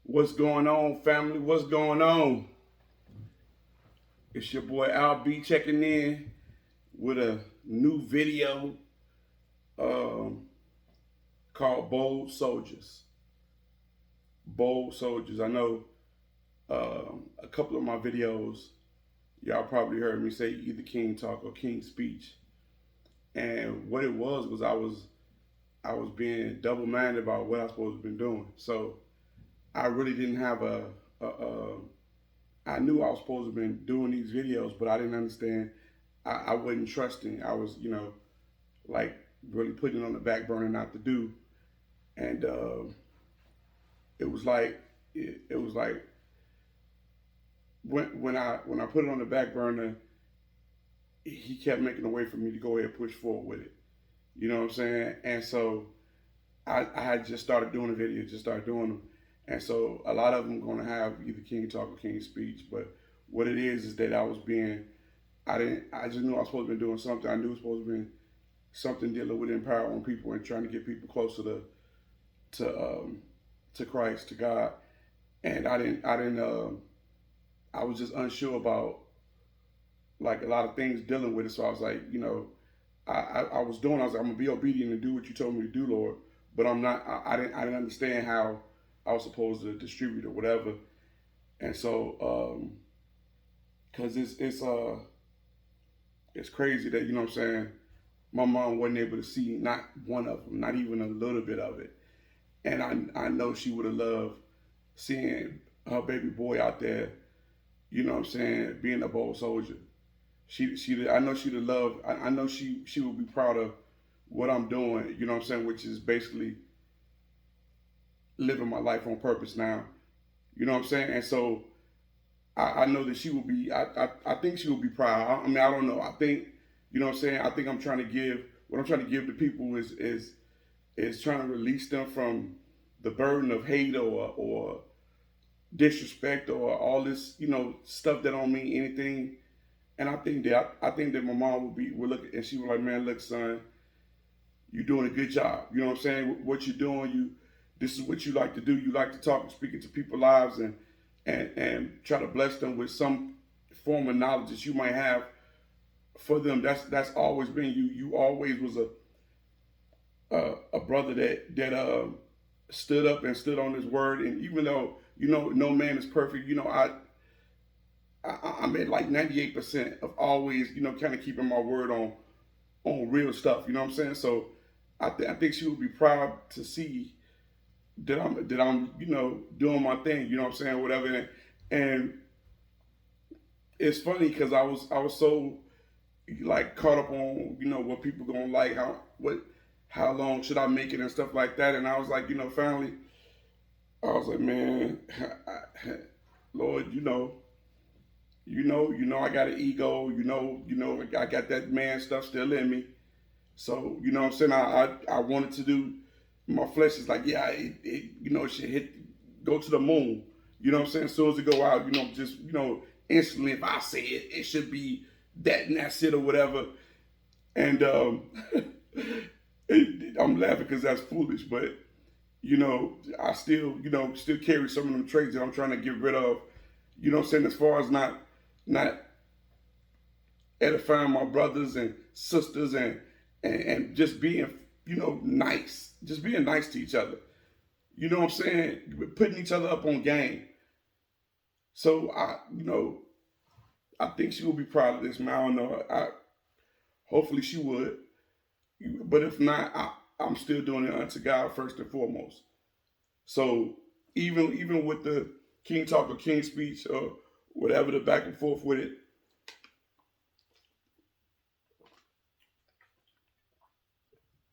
What's going on, family? What's going on? It's your boy Al B checking in with a new video um, called Bold Soldiers. Bold Soldiers. I know a couple of my videos, y'all probably heard me say either King Talk or King Speech. And what it was I was being double minded about what I was supposed to be doing. So I really didn't have a I knew I was supposed to have been doing these videos, but I didn't understand. I wasn't trusting. I was, like really putting it on the back burner not to do. And it was like it was like when I put it on the back burner, he kept making a way for me to go ahead and push forward with it. You know what I'm saying? And so I had just started doing the videos, just started doing them. And so a lot of them going to have either King Talk or King Speech. But what it is that I just knew I was supposed to be doing something. I knew it was supposed to be something dealing with empowering people and trying to get people closer to Christ, to God. And I was just unsure about like a lot of things dealing with it. So I was like, I was I'm gonna be obedient and do what you told me to do, Lord. But I'm not. I didn't understand how I was supposed to distribute or whatever. And so, cause it's crazy that you know what I'm saying. My mom wasn't able to see not one of them, not even a little bit of it. And I know she would have loved seeing her baby boy out there. You know what I'm saying, being a bold soldier. I know she'd have loved. I know she would be proud of what I'm doing. You know what I'm saying, which is basically living my life on purpose now. You know what I'm saying, and so I know that she will be. I think she will be proud. I mean, I don't know. I think you know what I'm saying. I think I'm trying to give what I'm trying to give to people is trying to release them from the burden of hate or disrespect or all this stuff that don't mean anything. And I think that my mom would look and she was like, man, look, son, you're doing a good job. You know what I'm saying? What you're doing, this is what you like to do. You like to talk and speak into people's lives and try to bless them with some form of knowledge that you might have for them. That's always been you. You always was a brother that stood up and stood on his word. And even though no man is perfect, I'm at like 98% of always kind of keeping my word on real stuff. You know what I'm saying? So I think she would be proud to see that I'm doing my thing. You know what I'm saying? Whatever. And it's funny because I was so like caught up on what people gonna like, how long should I make it and stuff like that. And I was like, finally, I was like, man, Lord, I got an ego. I got that man stuff still in me. So you know what I'm saying. I wanted to do. My flesh is like, yeah, it should go to the moon. You know what I'm saying. As soon as it go out, just instantly, if I say it, it should be that and that's it or whatever. And I'm laughing because that's foolish, but I still carry some of them traits that I'm trying to get rid of. You know what I'm saying. As far as not edifying my brothers and sisters and just being nice, just being nice to each other. You know what I'm saying? Putting each other up on game. So I think she will be proud of this, man. I don't know. Hopefully she would, but if not, I'm still doing it unto God first and foremost. So even with the King Talk or King Speech or whatever, the back and forth with it,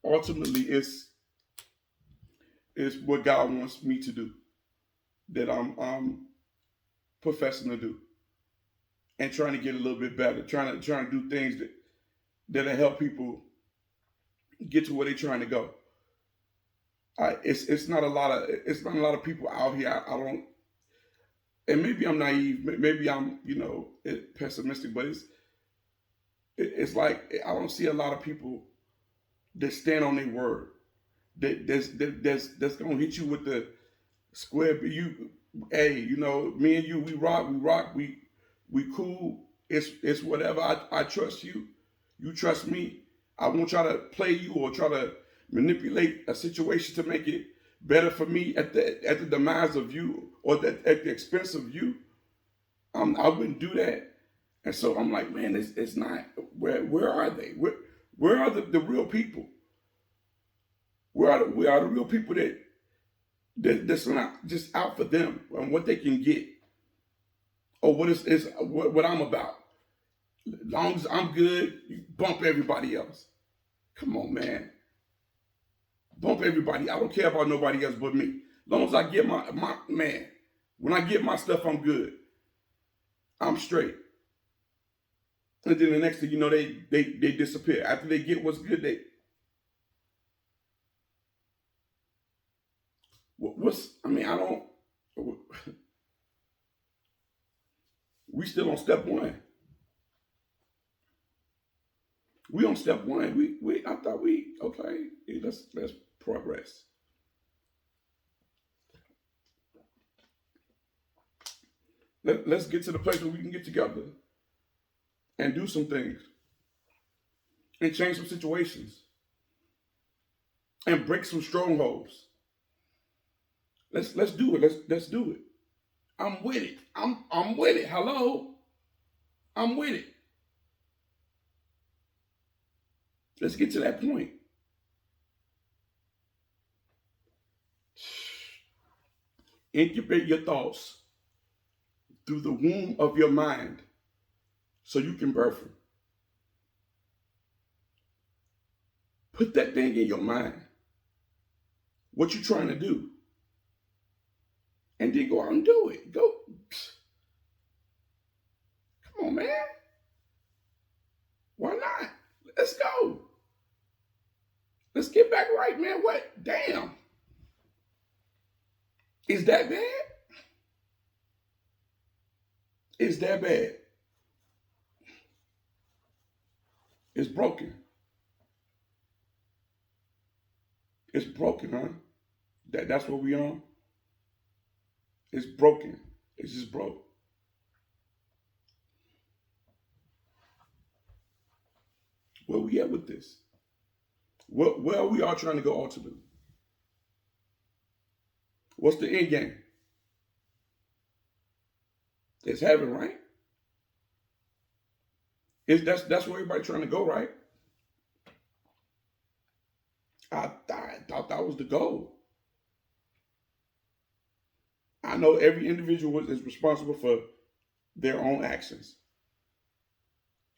ultimately it's what God wants me to do, that I'm professing to do, and trying to get a little bit better, trying to do things that'll help people get to where they're trying to go. It's not a lot of people out here. I don't, and maybe I'm naive, maybe I'm pessimistic, but it's like I don't see a lot of people that stand on their word. That's gonna hit you with the square. Hey, you know, me and you, we cool. It's whatever. I trust you. You trust me. I won't try to play you or try to manipulate a situation to make it better for me at the demise of you or at the expense of you. I wouldn't do that. And so I'm like, man, it's not. Where are they? Where are the real people? Where are the real people that's not just out for them and what they can get or what I'm about? As long as I'm good, you bump everybody else. Come on, man. Bump everybody. I don't care about nobody else but me. As long as I get my man, when I get my stuff, I'm good. I'm straight. And then the next thing you know, they disappear. After they get what's good, I don't. We still on step one. We on step one. I thought okay. Let's progress. Let's get to the place where we can get together and do some things and change some situations and break some strongholds. Let's do it. Let's do it. I'm with it. I'm with it. Hello. I'm with it. Let's get to that point. Incubate your thoughts through the womb of your mind so you can birth them. Put that thing in your mind. What you trying to do? And then go out and do it. Go. Come on, man. Why not? Let's go. Let's get back right, man. What? Damn. Is that bad? Is that bad? It's broken. It's broken, huh? That's what we on? It's broken. It's just broke. Where we at with this? Where are we all trying to go ultimately? What's the end game? It's heaven, right? That's where everybody trying to go, right? I thought that was the goal. I know every individual is responsible for their own actions.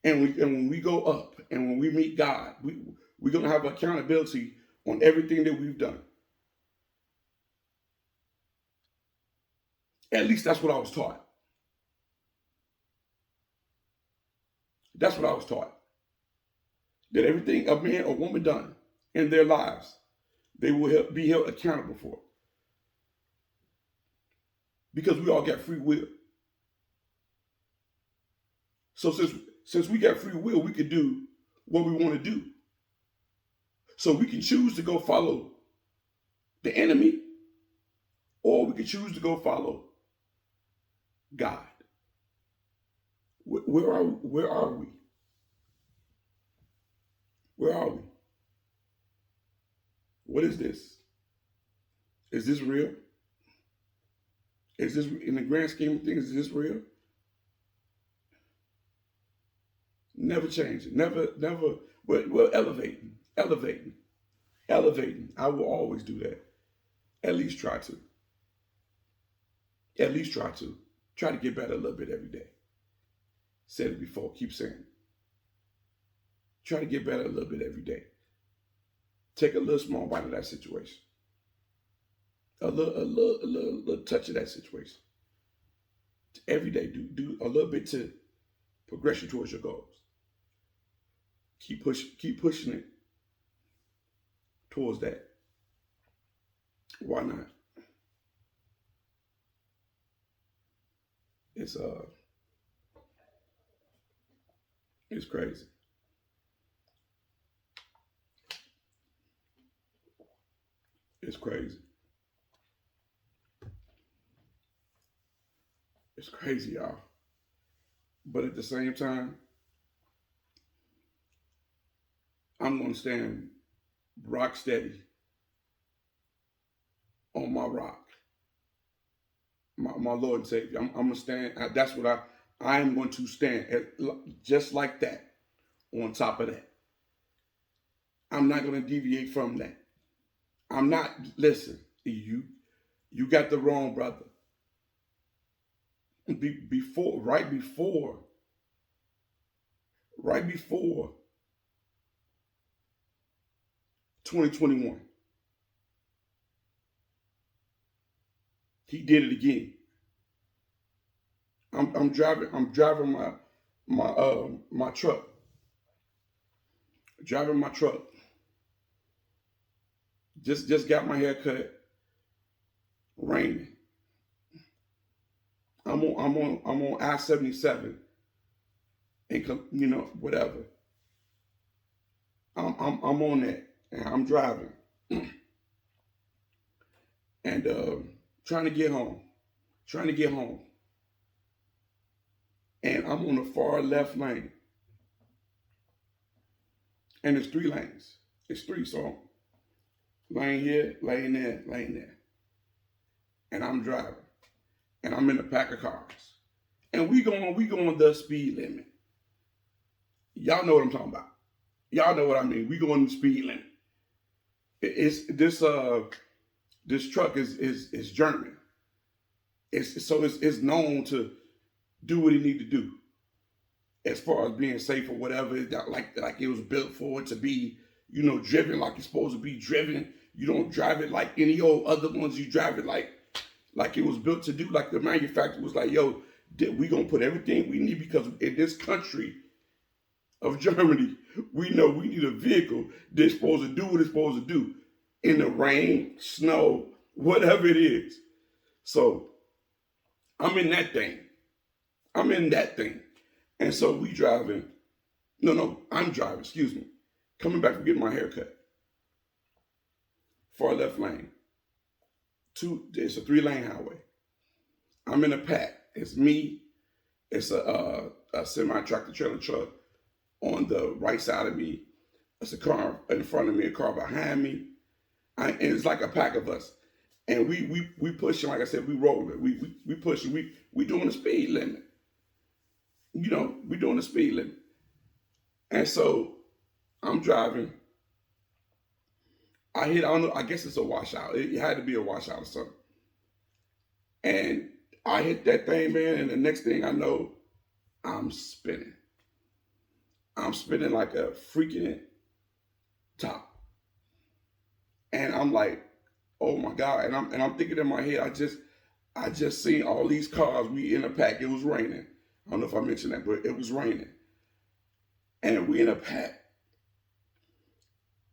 And when we go up and when we meet God, we're going to have accountability on everything that we've done. At least that's what I was taught. That's what I was taught. That everything a man or woman done in their lives, they will be held accountable for. Because we all got free will. So since we got free will, we can do what we want to do. So we can choose to go follow the enemy, or we can choose to go follow God. Where are we? Where are we? Where are we? What is this? Is this real? Is this, in the grand scheme of things, is this real? Never changing. Never. Well, elevating. I will always do that. At least try to. At least try to. Try to get better a little bit every day. Said it before. Keep saying it. Try to get better a little bit every day. Take a little small bite of that situation. A little touch of that situation. Every day, do a little bit to progress you towards your goals. Keep pushing it towards that. Why not? It's crazy. It's crazy. It's crazy, y'all. But at the same time, I'm gonna stand rock steady on my rock, my Lord and Savior. I'm gonna stand. That's what I am going to stand just like that. On top of that, I'm not gonna deviate from that. I'm not. Listen, you got the wrong brother. Before, right before 2021, he did it again. I'm driving my truck, driving my truck. Just got my hair cut. Raining. I'm on I-77, and whatever. I'm on that, and I'm driving, and trying to get home, and I'm on the far left lane, and it's 3 lanes. It's three, so lane here, lane there, lane there, and I'm driving, and I'm in a pack of cars, and we going the speed limit. Y'all know what I'm talking about. Y'all know what I mean. We going the speed limit. It's this truck is German. It's known to do what it need to do as far as being safe or whatever. Like it was built for it to be, driven like it's supposed to be driven. You don't drive it like any old other ones. You drive it like it was built to do. Like the manufacturer was like, yo, we gonna put everything we need, because in this country of Germany, we know we need a vehicle that's supposed to do what it's supposed to do in the rain, snow, whatever it is. So I'm in that thing. And so we driving. No, I'm driving, excuse me. Coming back from getting my hair cut. Far left lane. It's a 3-lane highway. I'm in a pack. It's me. It's a semi-tractor trailer truck on the right side of me. It's a car in front of me, a car behind me. And it's like a pack of us. And we pushing, like I said, we rolling. We pushing. We doing the speed limit. We doing the speed limit. And so I'm driving. I don't know, I guess it's a washout. It had to be a washout or something. And I hit that thing, man, and the next thing I know, I'm spinning. I'm spinning like a freaking top. And I'm like, oh my God. And I'm thinking in my head, I just seen all these cars. We in a pack. It was raining. I don't know if I mentioned that, but it was raining. And we in a pack.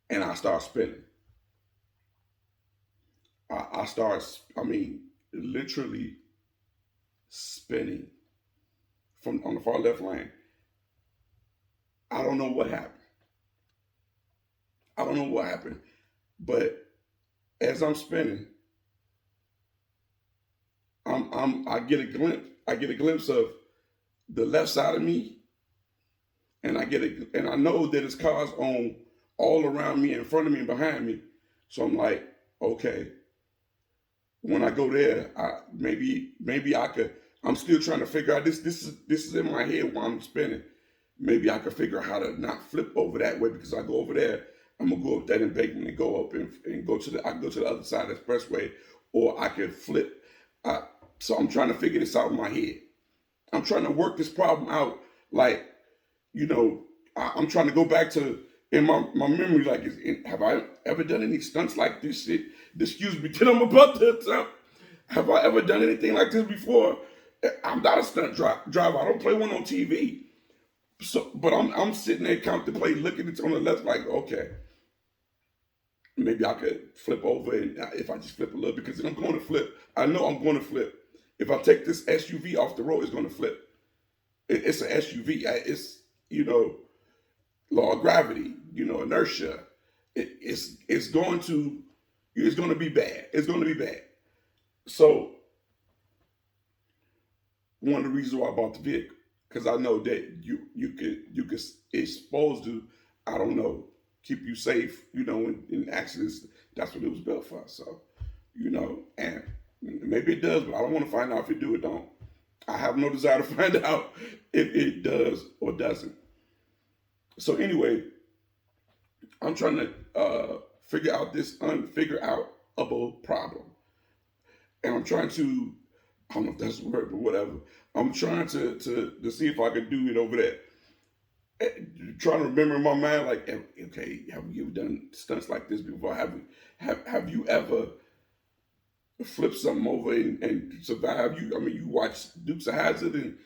And I start spinning. I start, literally spinning on the far left lane. I don't know what happened. But as I'm spinning, I get a glimpse of the left side of me, and I know that it's cars on all around me, in front of me and behind me. So I'm like, okay, when I go there, maybe I could. I'm still trying to figure out this. This is in my head while I'm spinning. Maybe I could figure out how to not flip over that way, because I go over there, I'm gonna go up that embankment and go up and go to the other side of the expressway, or I could flip. So I'm trying to figure this out in my head. I'm trying to work this problem out. Like, I'm trying to go back to in my memory. Like, have I ever done any stunts like this shit? Excuse me, that I'm about to attempt. Have I ever done anything like this before? I'm not a stunt driver. I don't play one on TV. So, but I'm sitting there contemplating, looking at it on the left, like, okay, maybe I could flip over, and if I just flip a little, because I'm going to flip. I know I'm going to flip. If I take this SUV off the road, it's going to flip. It's an SUV. It's, law of gravity, inertia. It's going to be bad. It's going to be bad. So one of the reasons why I bought the vehicle, because I know that you could it's supposed to, I don't know, keep you safe, in accidents. That's what it was built for. So, and maybe it does, but I don't want to find out if it do or don't. I have no desire to find out if it does or doesn't. So anyway, I'm trying to figure out this unfigure outable problem, and I'm trying to, I don't know if that's the word, but whatever. I'm trying to see if I can do it over there. Trying to remember in my mind, like, okay, have you ever done stunts like this before? Have you ever flipped something over and survived? You watch Dukes of Hazzard and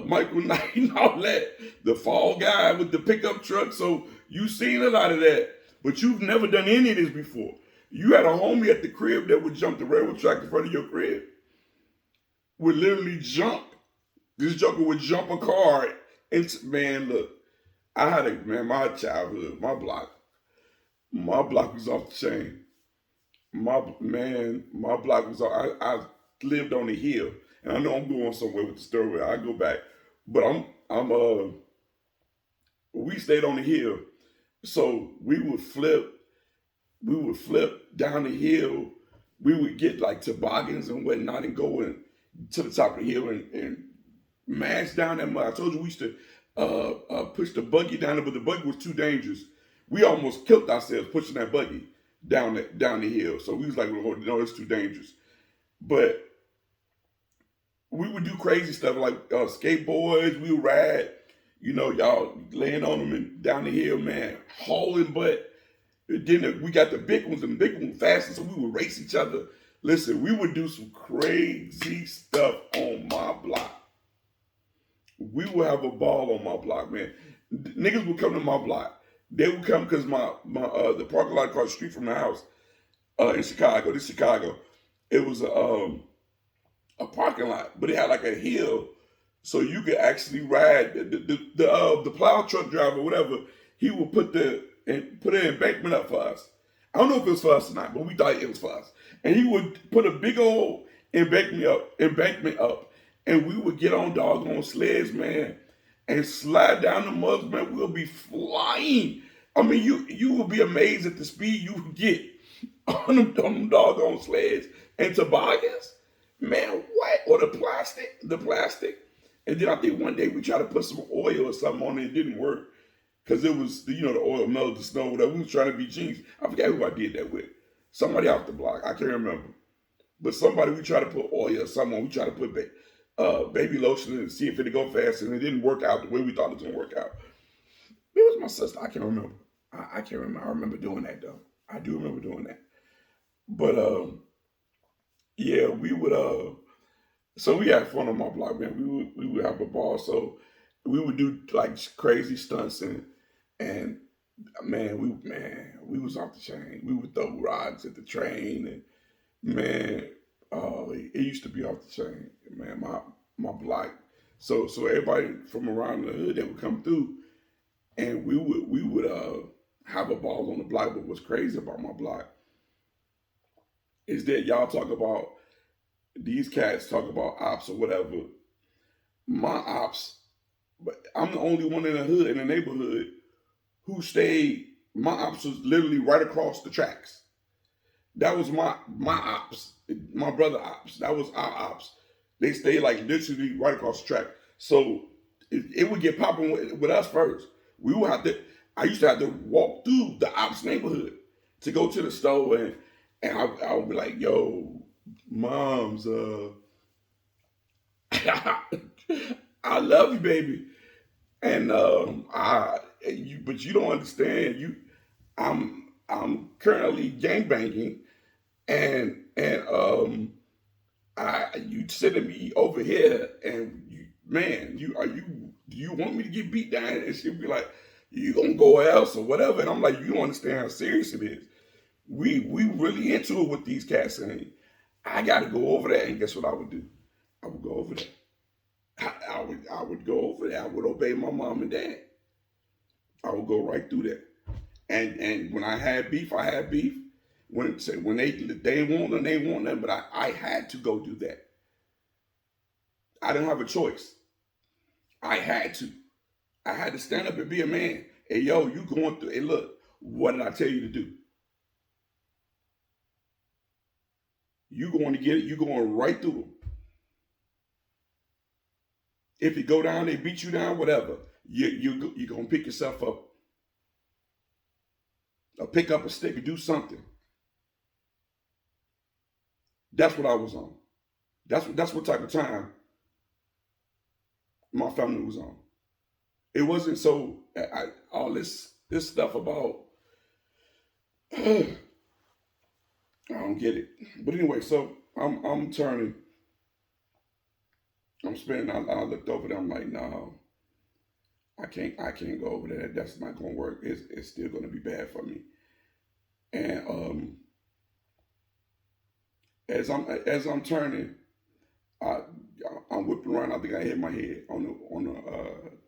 Michael Knight and all that, the fall guy with the pickup truck. So you've seen a lot of that, but you've never done any of this before. You had a homie at the crib that would jump the railroad track in front of your crib. Would literally jump. This joker would jump a car. And man, look, I had my childhood, my block was off the chain. My block was off. I lived on the hill, and I know I'm going somewhere with the story. I go back, but we stayed on the hill, so we would flip down the hill. We would get like toboggans and whatnot and go in to the top of the hill and mash down that mud. I told you we used to push the buggy down there, but the buggy was too dangerous. We almost killed ourselves pushing that buggy down the hill. So we was like, no, it's too dangerous. But we would do crazy stuff like skateboards. We would ride, y'all laying on them and down the hill, man, hauling butt. Then we got the big ones, and the big ones faster, so we would race each other. Listen, we would do some crazy stuff on my block. We would have a ball on my block, man. Niggas would come to my block. They would come because the parking lot across the street from the house in Chicago. This Chicago, it was a parking lot, but it had like a hill, so you could actually ride. The plow truck driver, whatever, he would put an embankment up for us. I don't know if it was for us or not, but we thought it was for us. And he would put a big old embankment up, and we would get on doggone sleds, man, and slide down the muds, man. We'll be flying. I mean, you will be amazed at the speed you would get on them doggone sleds and toboggans. Man, what? Or the plastic. And then I think one day we tried to put some oil or something on it. It didn't work because it was, the oil melted the snow. Whatever. We was trying to be genius. I forget who I did that with. Somebody off the block. I can't remember. But somebody, we tried to put oil or something on. We tried to put baby lotion in and see if it'd go fast, and it didn't work out the way we thought it was going to work out. It was my sister. I can't remember. I can't remember. I remember doing that, though. I do remember doing that. But, yeah, we would, so we had fun on my block, man. We would have a ball. So we would do like crazy stunts and we was off the chain. We would throw rods at the train and man, it used to be off the chain, man. My block. So everybody from around the hood that would come through, and we would have a ball on the block. But what's crazy about my block is that y'all talk about, these cats talk about ops or whatever. My ops, but I'm the only one in the hood, in the neighborhood, who stayed. My ops was literally right across the tracks. That was my ops, my brother ops. That was our ops. They stayed like literally right across the track. So it would get popping with us first. We would have to. I used to have to walk through the ops neighborhood to go to the store, and I would be like, "Yo, Moms, I love you, baby," and but you don't understand. I'm currently gangbanging, and you sending me over here, and do you want me to get beat down? And she'll be like, you gonna go else or whatever. And I'm like, you don't understand how serious it is. We really into it with these cats, and I got to go over there. And guess what I would do? I would go over there. I would go over there. I would obey my mom and dad. I would go right through there. And when I had beef, I had beef. When they want them, they want them. But I had to go do that. I didn't have a choice. I had to. I had to stand up and be a man. Hey, yo, you going through, hey, look, what did I tell you to do? You going to get it, you going right through them. If you go down, they beat you down, whatever. You're going to pick yourself up. Or pick up a stick and do something. That's what I was on. That's what type of time my family was on. It wasn't so all this stuff about I don't get it. But anyway, so I'm turning. I'm spinning. I looked over there. I'm like, no, I can't go over there. That's not gonna work. It's still gonna be bad for me. And as I'm turning, I'm whipping around. I think I hit my head on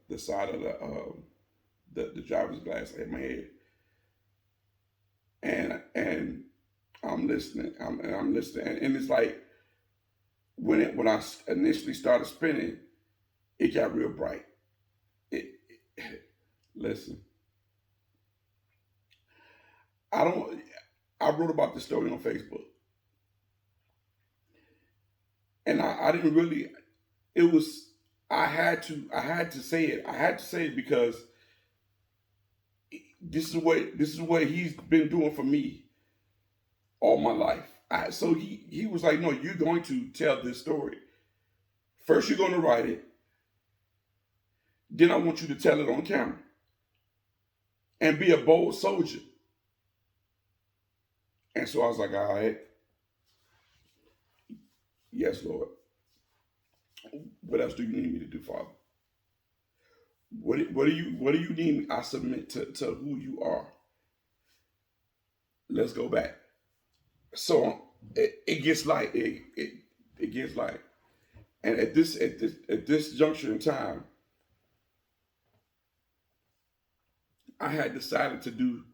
the side of the driver's glass. I hit my head, and I'm listening. I'm listening, and it's like when I initially started spinning, it got real bright. Listen, I don't. I wrote about this story on Facebook, and I didn't really. It was I had to say it. I had to say it because this is what he's been doing for me all my life. So he was like, no, you're going to tell this story. First, you're going to write it. Then I want you to tell it on camera and be a bold soldier. And so I was like, all right, yes, Lord. What else do you need me to do, Father? What do you need me? I submit to who you are. Let's go back. So it gets light. It gets light. And at this juncture in time, I had decided to do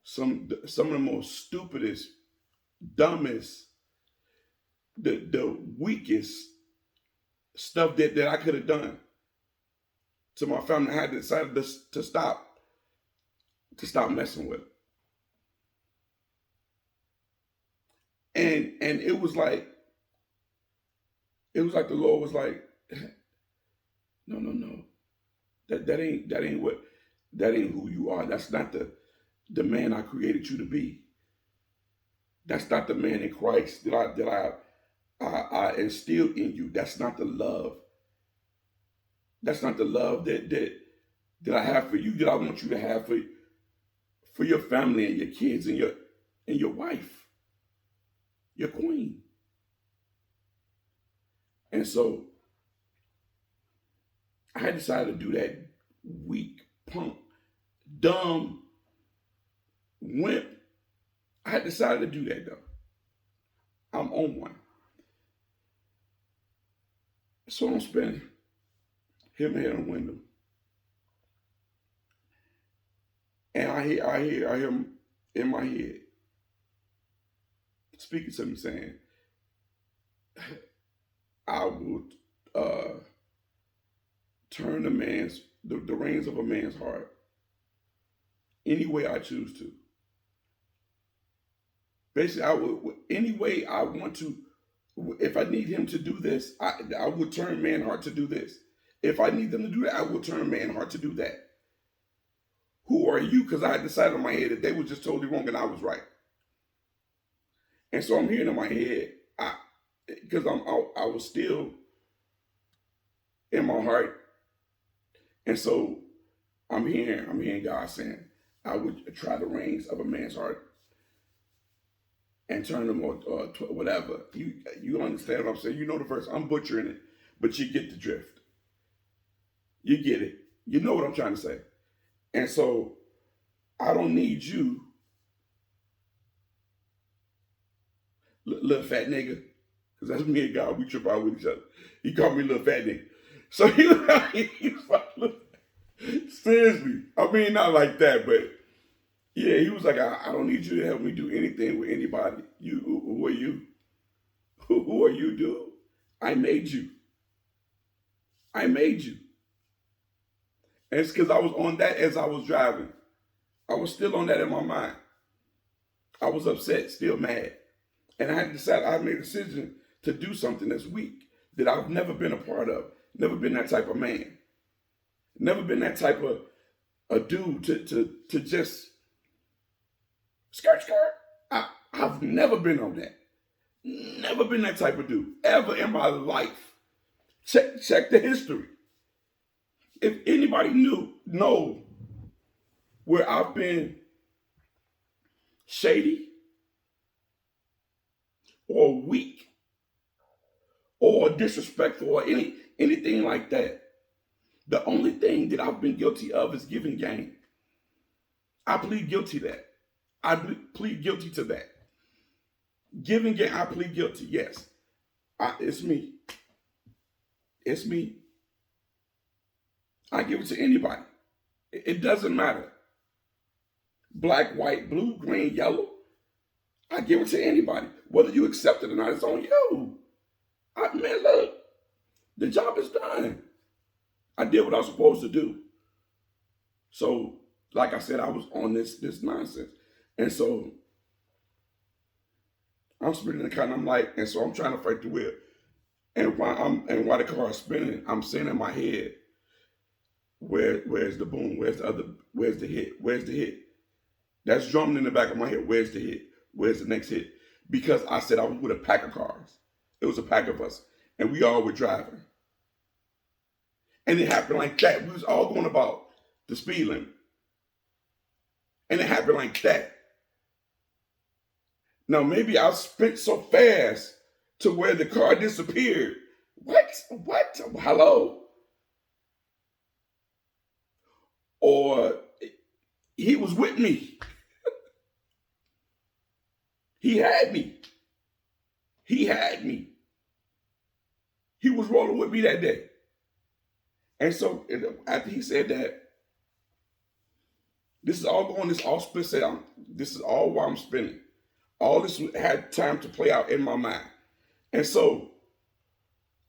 some of the most stupidest, dumbest, the weakest stuff that I could have done to my family. I had decided to stop messing with it. And it was like the Lord was like, no. That ain't who you are. That's not the man I created you to be. That's not the man in Christ that I instilled in you. That's not the love. That's not the love that I have for you, that I want you to have for your family and your kids and your wife, your queen. And so I had decided to do that weak, punk, dumb, wimp. I had decided to do that though. I'm on one. So I'm spinning. Hit my head on the window. And I hear him in my head speaking to me saying, I will turn the reins of a man's heart any way I choose to. Basically, I would any way I want to. If I need him to do this, I would turn man heart to do this. If I need them to do that, I will turn man heart to do that. Who are you? Because I had decided in my head that they were just totally wrong and I was right. And so I'm hearing in my head, because I was still in my heart. And so I'm hearing God saying, I would try the reins of a man's heart and turn them or whatever. You understand what I'm saying? You know the verse. I'm butchering it, but you get the drift. You get it. You know what I'm trying to say. And so I don't need you, little fat nigga, because that's me and God. We trip out with each other. He called me little fat nigga. So he was like, seriously. I mean, not like that, but yeah, he was like, I don't need you to help me do anything with anybody. Who are you? Who are you, dude? I made you. I made you. And it's because I was on that as I was driving. I was still on that in my mind. I was upset, still mad. And I had to decide, I made a decision to do something that's weak, that I've never been a part of. Never been that type of man. Never been that type of a dude to just skirt. I've never been on that. Never been that type of dude ever in my life. Check the history. If anybody know where I've been shady or weak or disrespectful or anything like that, the only thing that I've been guilty of is giving game. I plead guilty to that. I plead guilty to that. Giving game, I plead guilty. Yes, it's me. It's me. I give it to anybody. It doesn't matter. Black, white, blue, green, yellow. I give it to anybody. Whether you accept it or not, it's on you. Man, look, the job is done. I did what I was supposed to do. So, like I said, I was on this nonsense. And so, I'm spinning the car, and I'm like, and so I'm trying to fight the wheel. And while the car is spinning, I'm saying in my head, where's the boom? Where's the hit? Where's the hit? That's drumming in the back of my head. Where's the hit? Where's the next hit? Because I said I was with a pack of cars. It was a pack of us. And we all were driving. And it happened like that. We was all going about the speed limit. And it happened like that. Now, maybe I spent so fast to where the car disappeared. What? Hello? Or he was with me. He had me. He was rolling with me that day. And so after he said that, this is all going, this all split said, this is all while I'm spinning. All this had time to play out in my mind. And so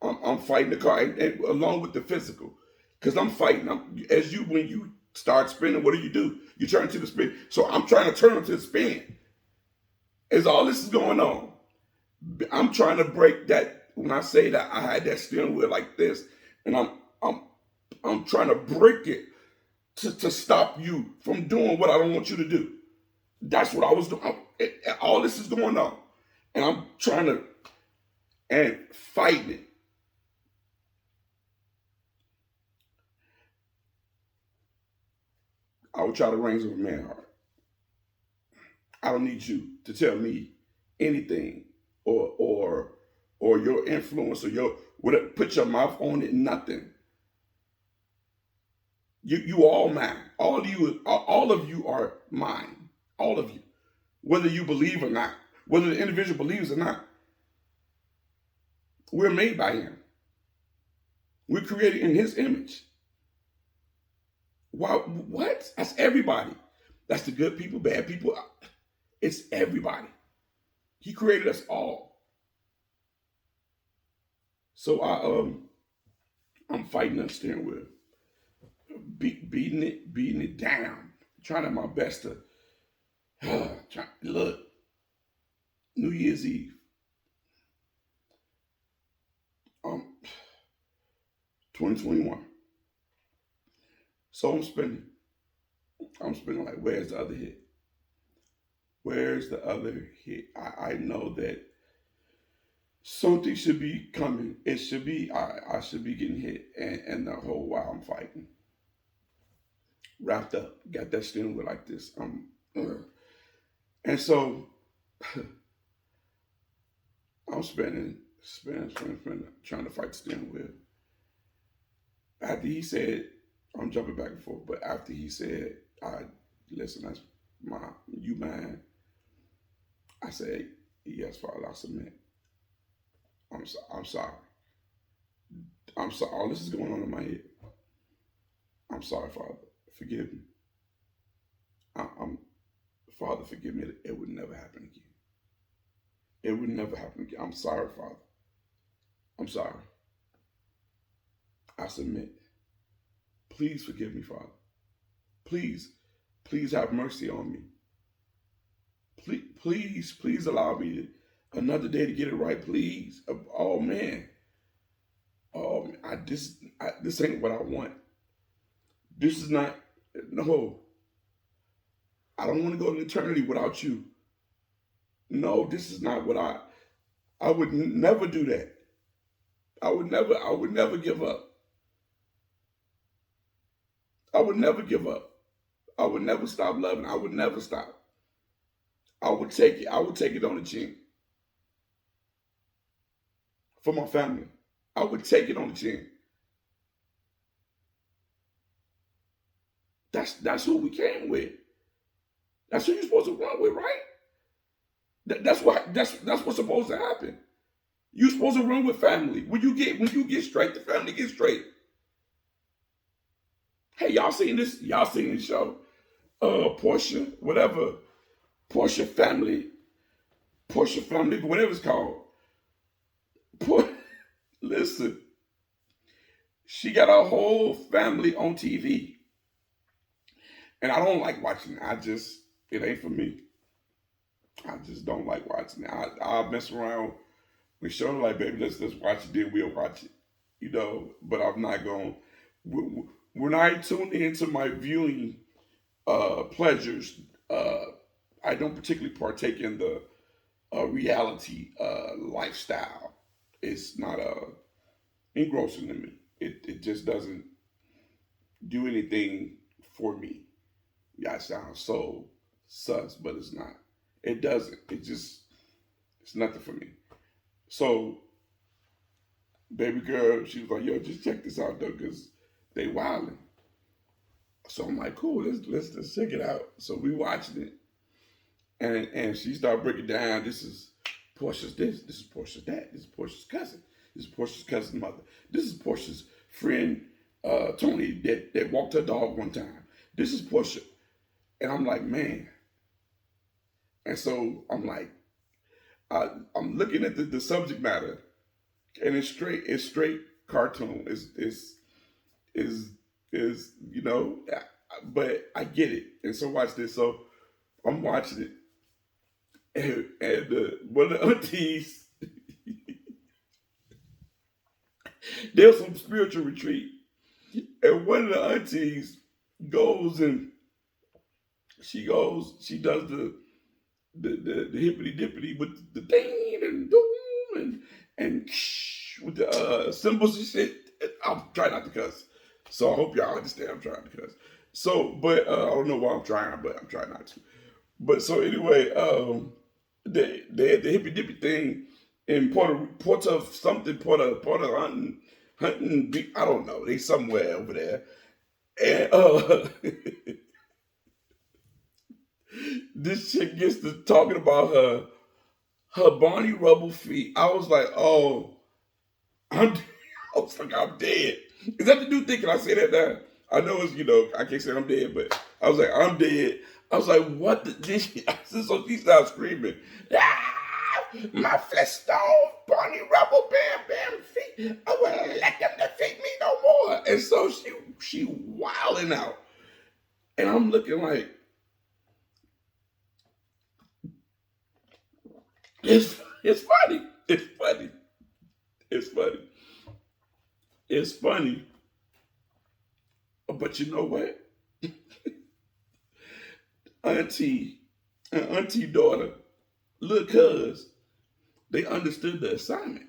I'm fighting the car and along with the physical. Because I'm fighting. When you start spinning, what do? You turn to the spin. So I'm trying to turn to the spin. As all this is going on, I'm trying to break that. When I say that, I had that steering wheel like this, and I'm trying to break it to stop you from doing what I don't want you to do. That's what I was doing. All this is going on, and I'm trying to and fighting it. I would try to range of a man heart. I don't need you to tell me anything or your influence or your whatever. Put your mouth on it. Nothing. You all mine. All of you are mine. All of you. Whether you believe or not, whether the individual believes or not, we're made by him. We're created in his image. Wow, what? That's everybody. That's the good people, bad people. It's everybody. He created us all. So I'm fighting that steering wheel, beating it down, trying to my best to look. New Year's Eve, 2021. So I'm spinning like, where's the other hit? Where's the other hit? I know that something should be coming. It should be, I should be getting hit. And the whole while I'm fighting. Wrapped up, got that steering wheel like this. And so I'm spinning, trying to fight the steering wheel. After he said, I'm jumping back and forth, but after he said, listen, that's you mine. I said, yes, Father, I submit. I'm sorry. I'm sorry. All this is going on in my head. I'm sorry, Father. Forgive me. Father, forgive me. It would never happen again. It would never happen again. I'm sorry, Father. I'm sorry. I submit. Please forgive me, Father. Please, please have mercy on me. Please allow me another day to get it right. Please. Oh man. This ain't what I want. This is not. No. I don't want to go to eternity without you. No, this is not what I would never do that. I would never give up. I would never give up. I would never stop loving. I would never stop. I would take it. I would take it on the chin for my family. I would take it on the chin. That's who we came with. That's who you're supposed to run with, right? That's what's supposed to happen. You're supposed to run with family. When you get straight, the family gets straight. Hey, y'all seen this? Y'all seen this show? Portia, whatever. Portia family, whatever it's called. Listen, she got a whole family on TV. And I don't like watching it. It ain't for me. I just don't like watching it. I'll mess around with show like, baby, let's watch it, then we'll watch it. You know, but I'm not going. When I tune into my viewing pleasures, I don't particularly partake in the reality lifestyle. It's not engrossing to me. It just doesn't do anything for me. Yeah, it sounds so sus, but it's not. It doesn't. It's nothing for me. So, baby girl, she was like, yo, just check this out though, because they wilding. So I'm like, cool, let's check it out. So we watching it. And she started breaking down, this is Portia's this is Portia's that, this is Portia's cousin, this is Portia's cousin's mother, this is Portia's friend, Tony, that walked her dog one time. This is Portia. And I'm like, man. And so I'm like, I'm looking at the subject matter, and it's straight cartoon. Is you know, but I get it. And so watch this. So I'm watching it, and one of the aunties, there's some spiritual retreat, and one of the aunties goes and she does the hippity dippity with the thing and doom and with the symbols and shit. I'll try not to cuss. So I hope y'all understand I'm trying to cuss. So, but I don't know why I'm trying, but I'm trying not to. But so anyway, they had the hippy dippy thing in Porter hunting, I don't know. They somewhere over there. And this chick gets to talking about her Barney Rubble feet. I was like, oh, I was like, I'm dead. Is that the new thing? Can I say that now? I know it's, I can't say I'm dead, but I was like, I'm dead. I was like, what so she started screaming, my flesh stone, Barney Rubble, bam feet. I wouldn't let them defeat me no more. And so she wilding out. And I'm looking like, it's funny. It's funny. But you know what? Auntie daughter, little cuz, they understood the assignment.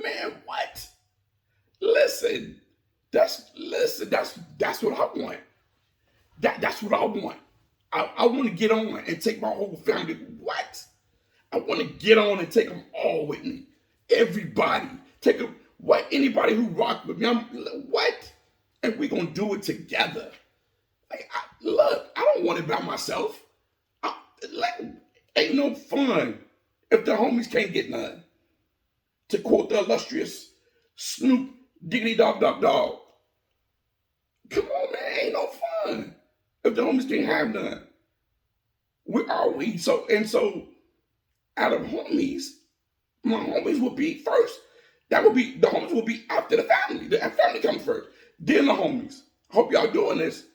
Man, what? Listen, that's what I want. That's what I want. I want to get on and take my whole family. What? I want to get on and take them all with me. Everybody. Take them. What? Anybody who rock with me. What? And we're going to do it together. Look, I don't want it by myself. Ain't no fun if the homies can't get none. To quote the illustrious Snoop Diggity Dog. Come on, man. Ain't no fun if the homies can't have none. Where are we? So out of homies, my homies would be first. The homies will be after the family. The family comes first. Then the homies. I hope y'all doing this.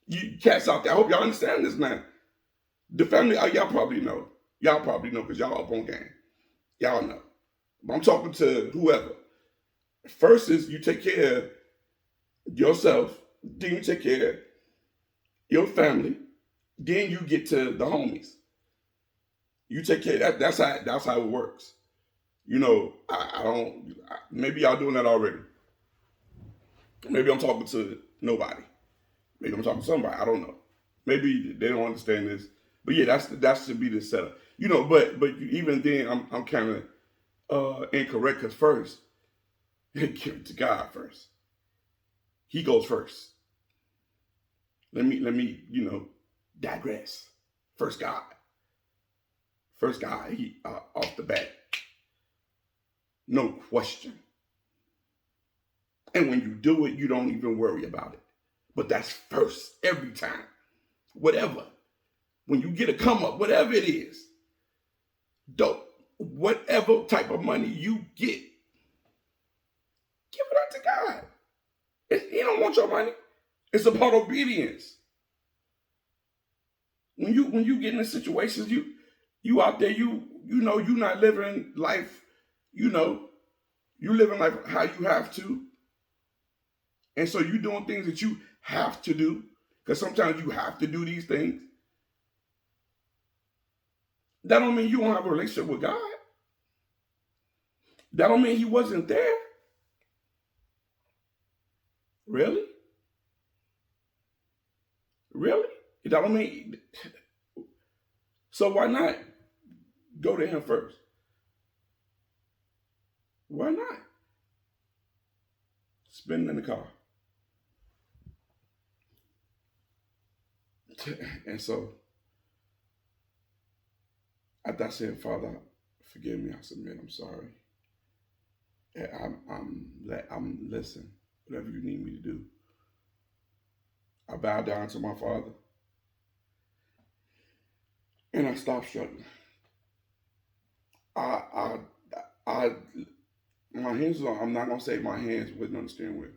You cats out there, I hope y'all understand this now. The family, y'all probably know. Y'all probably know because y'all up on game. Y'all know. But I'm talking to whoever. First is you take care of yourself. Then you take care of your family. Then you get to the homies. You take care of that. That's how it works. You know, maybe y'all doing that already. Maybe I'm talking to nobody. Maybe I'm talking to somebody. I don't know. Maybe they don't understand this. But yeah, that should be the setup. You know, but even then, I'm kind of incorrect because first, give it to God first. He goes first. Let me digress. First God. He off the bat. No question. And when you do it, you don't even worry about it. But that's first every time. Whatever. When you get a come up, whatever it is, whatever type of money you get, give it up to God. He don't want your money. It's about obedience. When you get in situations, you out there, you know you're not living life, you living life how you have to. And so you're doing things that you have to do, because sometimes you have to do these things. That don't mean you don't have a relationship with God. That don't mean he wasn't there. Really? Really? That don't mean. So why not go to him first? Why not? Spinning in the car. And so, after I said, Father, forgive me, I submit, I'm sorry. I'm listen, whatever you need me to do. I bow down to my Father. And I stopped struggling. My hands on, I'm not going to say my hands wasn't on the steering wheel.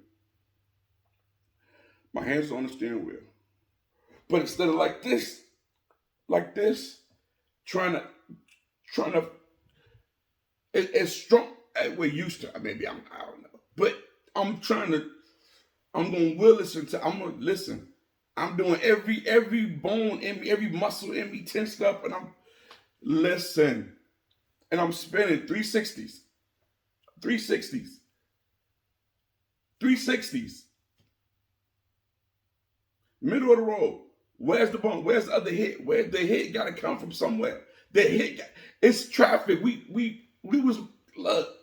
My hands on the steering wheel. But instead of like this, trying to, it's strong. We're used to it. Maybe I don't know. But I'm going to listen to, I'm going to listen. I'm doing every bone in me, every muscle in me tensed up, and I'm, listen. And I'm spinning 360s. Middle of the road. Where's the bone? Where's the other hit? Where's the hit? Got to come from somewhere. The hit. It's traffic. We was look.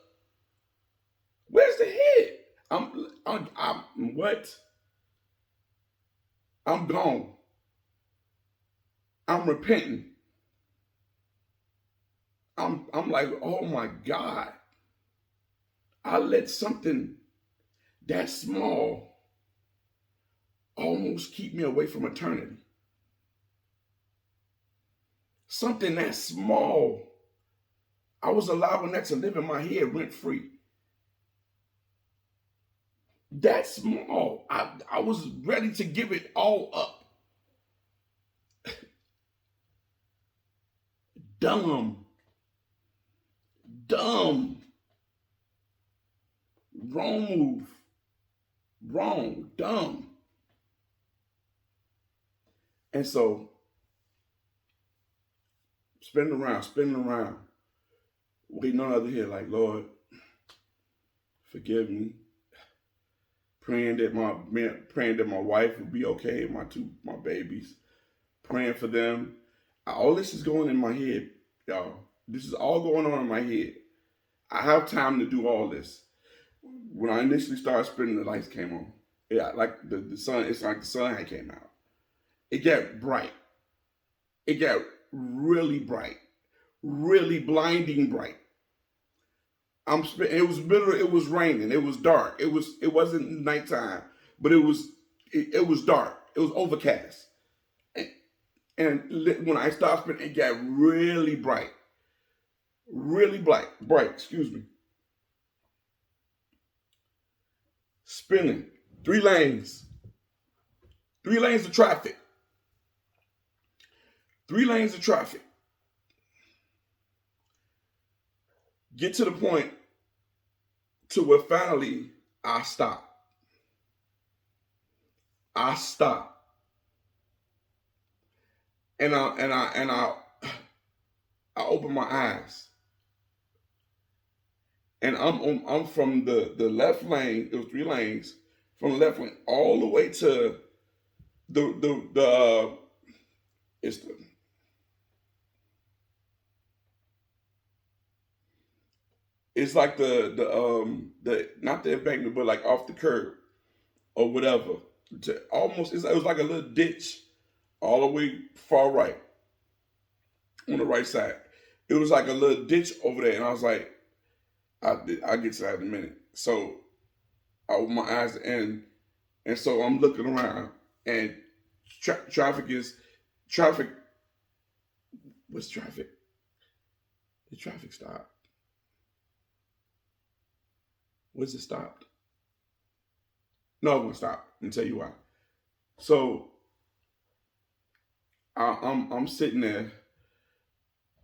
Where's the hit? I'm what? I'm gone. I'm repenting. I'm like, oh my God. I let something that small almost keep me away from eternity. Something that small, I was allowing that to live in my head rent free. That small, I was ready to give it all up. Dumb. Wrong move. Wrong. Dumb. And so, spinning around, waiting on the other here, like, Lord, forgive me. Praying that my wife would be okay, my babies. Praying for them. All this is going in my head, y'all. This is all going on in my head. I have time to do all this. When I initially started spinning, the lights came on. Yeah, like the sun, it's like the sun had came out. It got bright. It got really bright. Really blinding bright. It was bitter, it was raining, it was dark. It wasn't nighttime, but it was dark. It was overcast. And when I started spinning, it got really bright. Really bright, excuse me. spinning, 3 lanes, 3 lanes of traffic, 3 lanes of traffic. Get to the point to where finally I stop. I stop. I open my eyes. And I'm from the left lane, it was 3 lanes, from the left lane all the way to the it's it's like the not the embankment, but like off the curb or whatever. To almost it was like a little ditch all the way far right on the right side. It was like a little ditch over there, and I was like, I'll get to that in a minute. So I open my eyes and so I'm looking around and traffic is traffic. What's traffic? The traffic stopped. Was it stopped? No, it won't stop. Let me tell you why. So I'm sitting there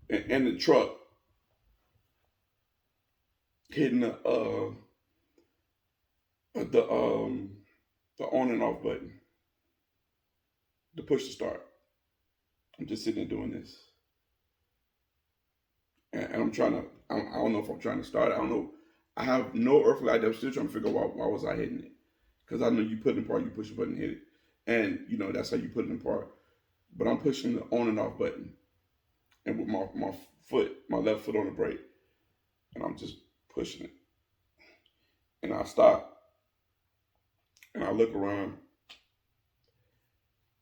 in the truck hitting the on and off button to push to start. I'm just sitting there doing this, and I'm trying to. I don't know if I'm trying to start. I don't know. I have no earthly idea. I'm still trying to figure out why was I hitting it, because I know you put it in park, you push the button, hit it, and you know that's how you put it in park. But I'm pushing the on and off button, and with my foot, my left foot on the brake, and I'm just pushing it, and I stop, and I look around.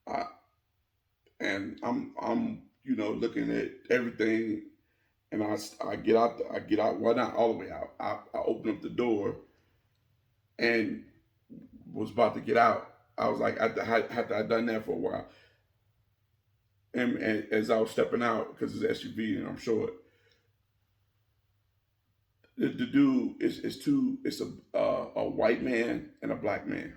I I'm looking at everything, and I get out. I get out. Well, not all the way out. I open up the door, and was about to get out. I was like, had I done that for a while, and as I was stepping out because it's SUV and I'm short, the dude is two. It's a white man and a black man.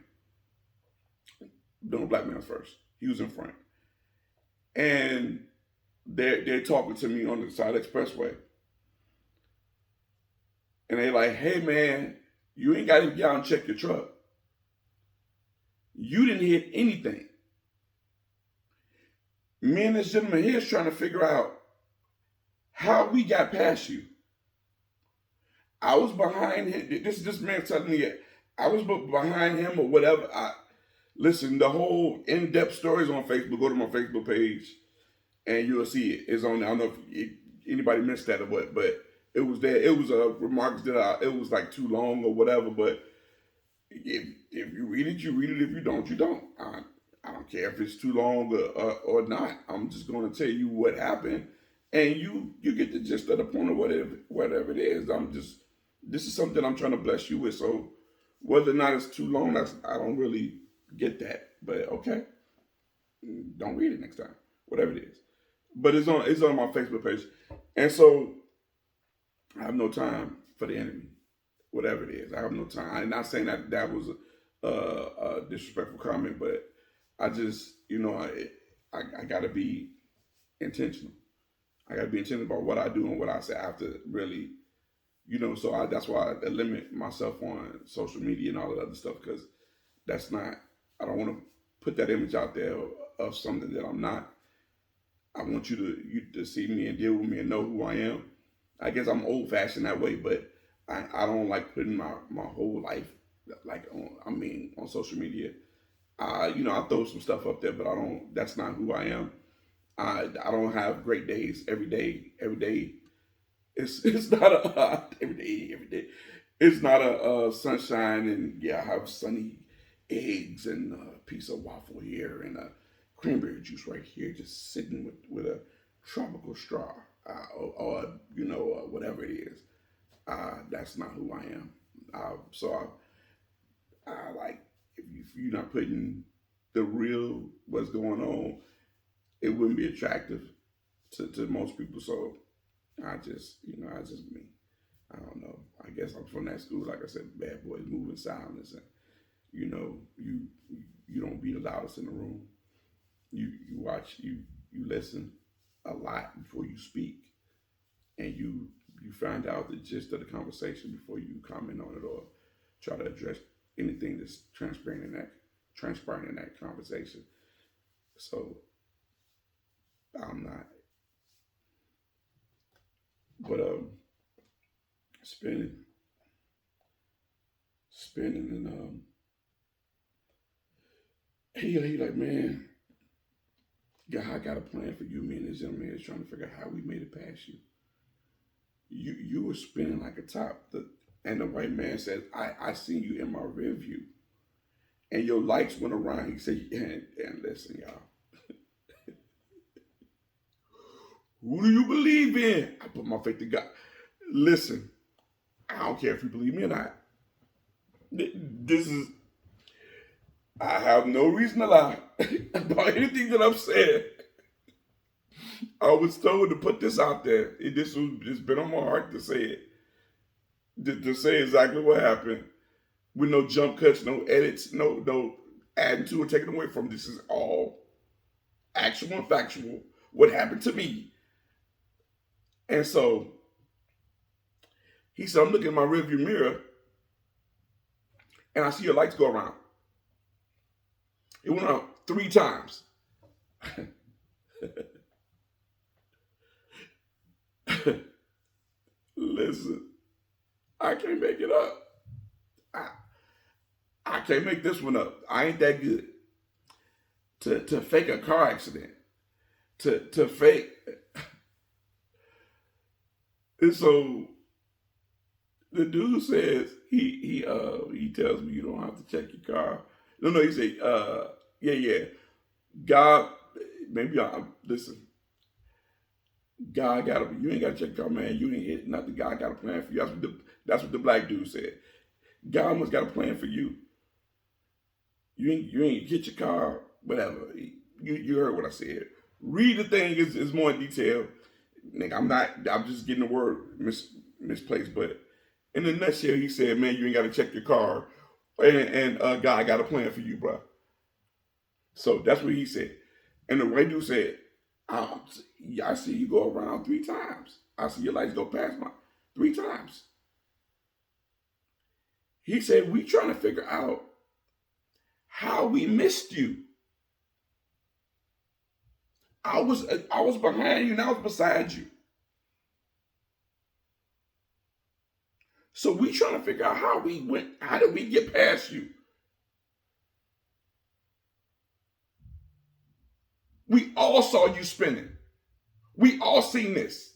Doing black man first. He was in front, and they're talking to me on the side of the expressway. And they like, hey man, you ain't got to get out and check your truck. You didn't hit anything. Me and this gentleman here is trying to figure out how we got past you. I was behind him. This man telling me I was behind him or whatever. Listen, the whole in-depth stories on Facebook. Go to my Facebook page and you'll see it. It's on there. I don't know if anybody missed that or what, but it was there. It was remarks that it was like too long or whatever. But if you read it, you read it. If you don't, you don't. I don't care if it's too long or not. I'm just going to tell you what happened, and you get the gist of the point of whatever it is. This is something I'm trying to bless you with. So whether or not it's too long, I don't really get that. But okay, don't read it next time. Whatever it is. But it's on my Facebook page, and so I have no time for the enemy, whatever it is. I have no time. I'm not saying that was a disrespectful comment, but I just I got to be intentional. I got to be intentional about what I do and what I say. I have to really, so that's why I limit myself on social media and all that other stuff, because that's not. I don't want to put that image out there of something that I'm not. I want you to see me and deal with me and know who I am. I guess I'm old fashioned that way, but I don't like putting my whole life on social media. I throw some stuff up there, but I don't. That's not who I am. I don't have great days every day. Every day, it's not a every day. It's not a sunshine and I have sunny eggs and a piece of waffle here and a cranberry juice right here, just sitting with a tropical straw or whatever it is. That's not who I am. So I like if you're not putting the real what's going on, it wouldn't be attractive to most people. So I just me. I don't know. I guess I'm from that school, like I said, bad boys moving silence, You know, you don't be the loudest in the room. You watch, you listen a lot before you speak, and you find out the gist of the conversation before you comment on it or try to address anything that's transpiring in that conversation. So I'm not, but spinning, spinning, and he like, man, God got a plan for you. Me and this young man is trying to figure out how we made it past you. You were spinning like a top. And the white man said, I seen you in my rear view. And your lights went around. He said, and listen, y'all. Who do you believe in? I put my faith in God. Listen, I don't care if you believe me or not. This is, I have no reason to lie about anything that I've said. I was told to put this out there. It's been on my heart to say it. To say exactly what happened. With no jump cuts, no edits, no adding to or taking away from. This is all actual and factual. What happened to me. And so he said, I'm looking in my rearview mirror and I see your lights go around. It went around 3 times. Listen, I can't make it up. I can't make this one up. I ain't that good. To fake a car accident. To fake. And so the dude says, he tells me you don't have to check your car. No, he said, yeah. God, listen. God you ain't got to check your car, man. You ain't hit nothing. God got a plan for you. That's what the black dude said. God must got a plan for you. You ain't hit your car, whatever. You heard what I said. Read the thing is more in detail. Nigga, I'm just getting the word misplaced, but in the nutshell, he said, man, you ain't got to check your car, and God got a plan for you, bro. So that's what he said. And the white dude said, I see you go around 3 times. I see your lights go past 3 times. He said, we trying to figure out how we missed you. I was behind you and I was beside you. So we trying to figure out how did we get past you? We all saw you spinning. We all seen this.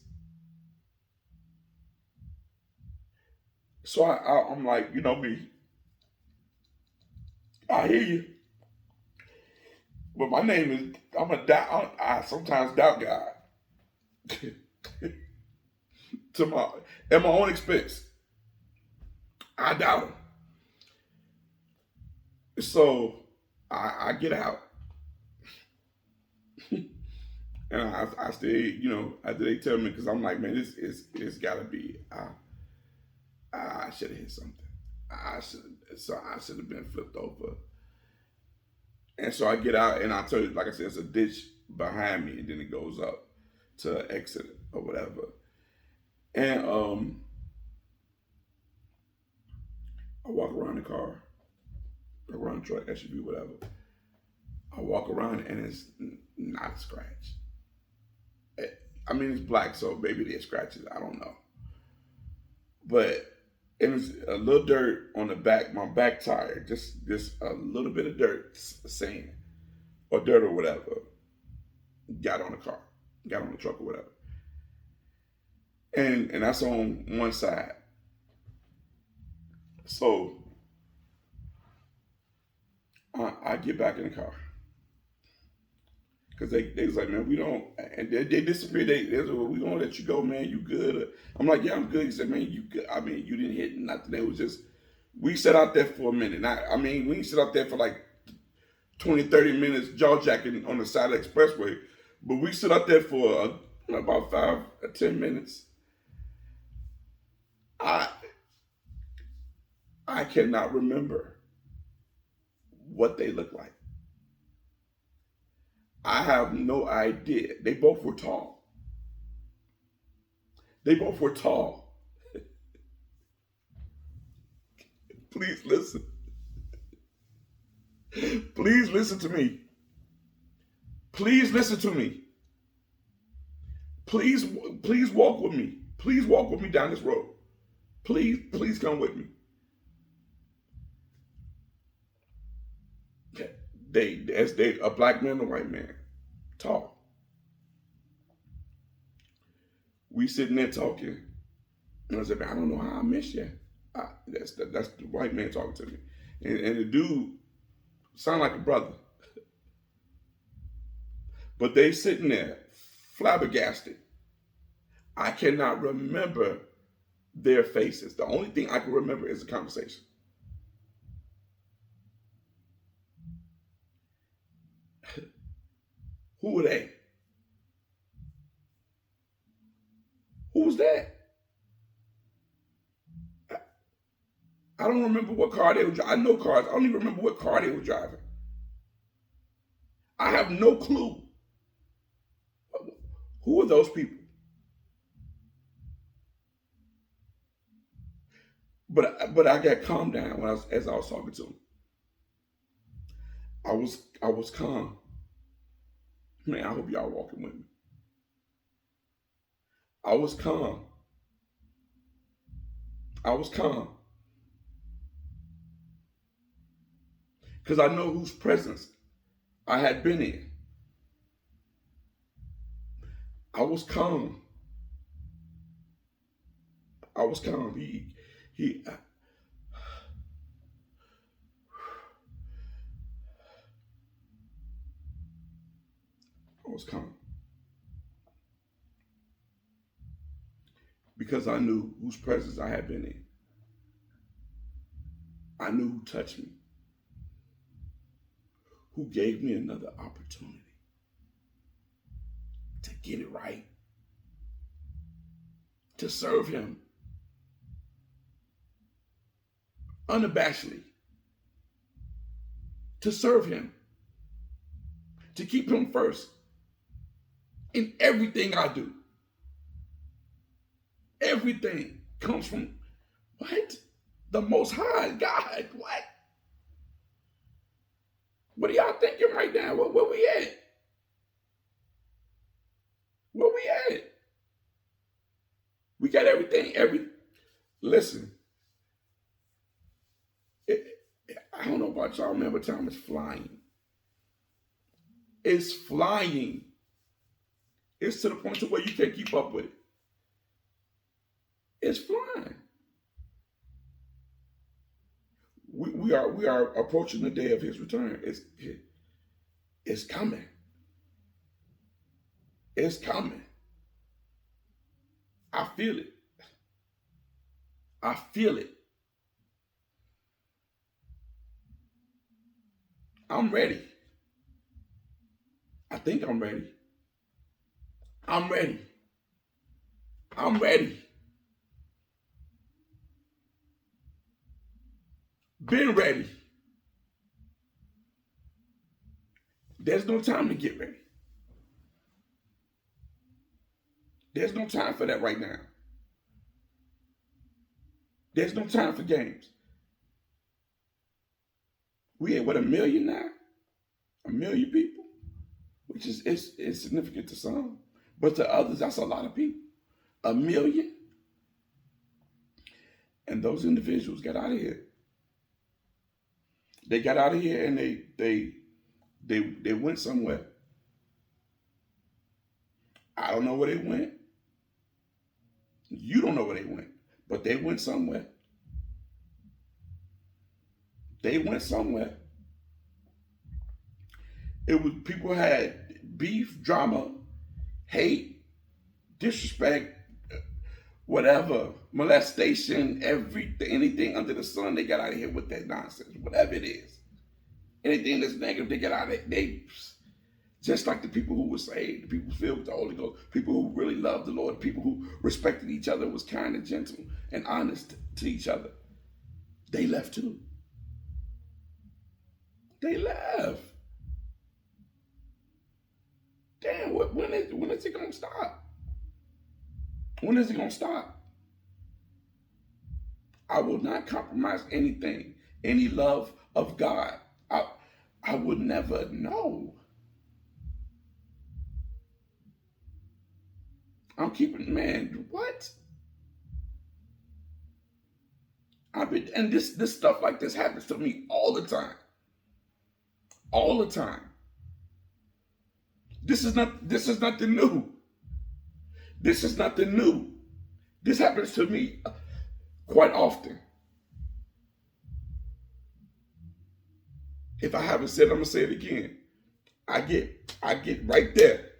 So I'm like, you know me, I hear you. But my name is, I sometimes doubt God. At my own expense. I doubt him. So I get out. And I stay, after they tell me, because I'm like, man, it's gotta be, I should have hit something. I should have been flipped over. And so I get out and I tell you, like I said, it's a ditch behind me and then it goes up to exit or whatever. And I walk around the car, around the truck, SUV, whatever. I walk around and it's not a scratch. I mean, it's black, so maybe there's scratches. I don't know. But it was a little dirt on the back, my back tire, just a little bit of dirt, sand, or dirt or whatever, got on the car, got on the truck or whatever. And that's on one side. So I get back in the car. Because they was like, man, we don't, and they disappeared. They was like, well, we gonna let you go, man. You good? I'm like, yeah, I'm good. He said, man, you good? I mean, you didn't hit nothing. It was just, we sat out there for a minute. We didn't sit out there for like 20, 30 minutes jaw jacking on the side of the expressway. But we sit out there for about 5 or 10 minutes. I cannot remember what they look like. I have no idea. They both were tall. They both were tall. Please listen. Please listen to me. Please listen to me. Please walk with me. Please walk with me down this road. Please come with me. They a black man and a white man, tall. We sitting there talking, and I said, man, I don't know how I missed you. That's the white man talking to me, and the dude sound like a brother, but they sitting there flabbergasted. I cannot remember their faces. The only thing I can remember is the conversation. Who were they? Who was that? I don't remember what car they were driving. I know cars. I don't even remember what car they were driving. I have no clue. Who are those people? But I got calmed down as I was talking to them. I was calm. Man, I hope y'all walking with me. I was calm. I was calm. Because I know whose presence I had been in. I was calm. I was calm. I was calm. Because I knew whose presence I had been in. I knew who touched me. Who gave me another opportunity to get it right, to serve him unabashedly, to serve him, to keep him first in everything I do. Everything comes from what? The Most High God. What? What are y'all thinking right now? Where we at? Where we at? We got everything. Listen. I don't know about y'all, man, but time is flying. It's flying. It's to the point to where you can't keep up with it. It's flying. We are approaching the day of his return. It's coming. It's coming. I feel it. I feel it. I'm ready. I think I'm ready. I'm ready. I'm ready. Been ready. There's no time to get ready. There's no time for that right now. There's no time for games. We at what, 1 million now? 1 million people? Which is significant to some. But to others, that's a lot of people. 1 million? And those individuals got out of here. They got out of here and they went somewhere. I don't know where they went. You don't know where they went, but they went somewhere. They went somewhere. It was, people had beef, drama, hate, disrespect, whatever, molestation, everything, anything under the sun. They got out of here with that nonsense, whatever it is. Anything that's negative, they get out of it. They, just like the people who were saved, the people filled with the Holy Ghost, people who really loved the Lord, people who respected each other, was kind and gentle and honest to each other. They left too. They left. Damn, when is it gonna stop? When is it gonna stop? I will not compromise anything, any love of God. I would never know. I'm keeping, man, what? And this stuff like this happens to me all the time. All the time. This is nothing new. This is nothing new. This happens to me quite often. If I haven't said it, I'm gonna say it again. I get right there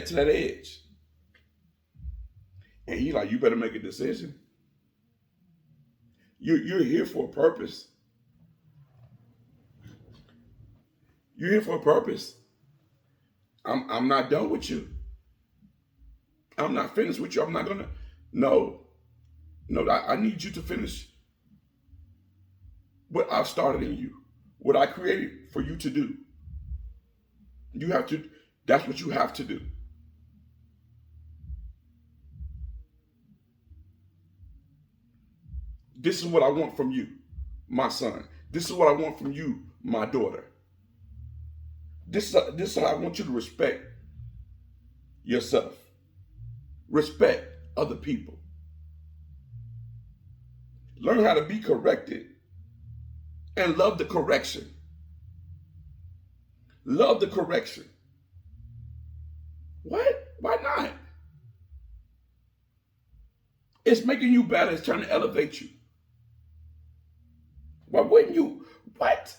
to that edge. And he like, you better make a decision. You're here for a purpose. You're here for a purpose. I'm not done with you. I'm not finished with you. I'm not gonna. No. I need you to finish what I've started in you, what I created for you to do. You have to. That's what you have to do. This is what I want from you, my son. This is what I want from you, my daughter. This is how I want you to respect yourself. Respect other people. Learn how to be corrected and love the correction. Love the correction. What? Why not? It's making you better. It's trying to elevate you. Why wouldn't you? What?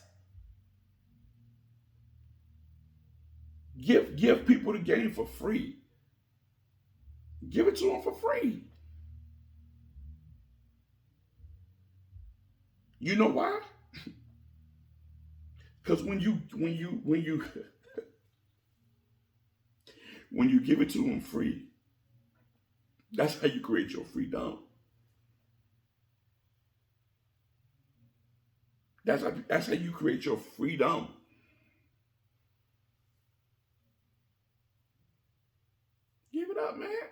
Give people the game for free. Give it to them for free. You know why? Because when you when you give it to them free, that's how you create your freedom. That's how you create your freedom. Give it up, man.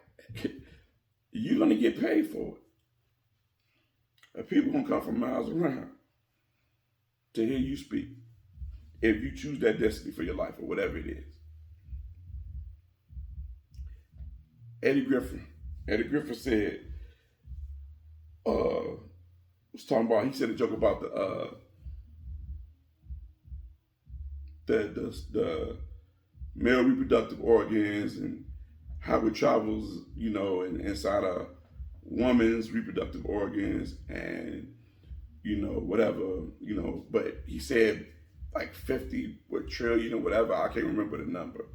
You're gonna get paid for it. And people gonna come from miles around to hear you speak. If you choose that destiny for your life or whatever it is. Eddie Griffin said, was talking about, he said a joke about the male reproductive organs and how it travels, inside a woman's reproductive organs and, whatever, but he said like 50 trillion or whatever, I can't remember the number,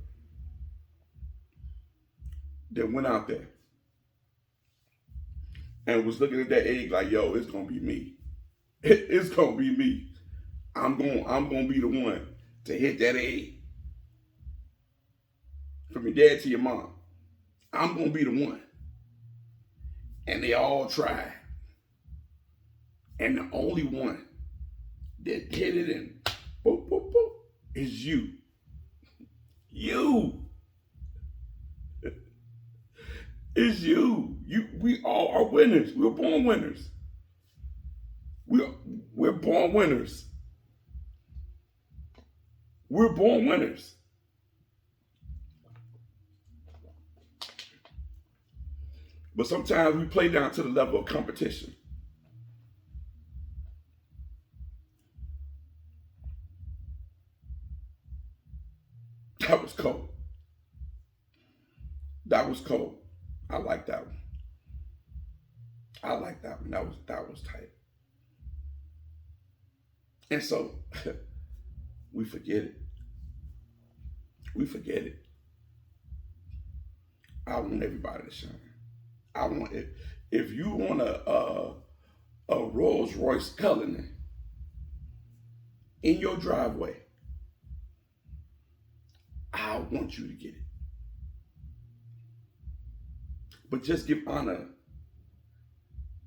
that went out there and was looking at that egg like, yo, it's gonna be me. It's gonna be me. I'm gonna be the one to hit that egg. From your dad to your mom. I'm gonna be the one. And they all tried. And the only one that hit it and boop, boop, boop is you. You. It's you. We all are winners. We're born winners. We're born winners. We're born winners. But sometimes we play down to the level of competition. That was cold. That was cold. I like that one. I like that one. That was tight. And so we forget it. We forget it. I want everybody to shine. I want it. If you want a Rolls Royce Cullinan in your driveway, I want you to get it. But just give honor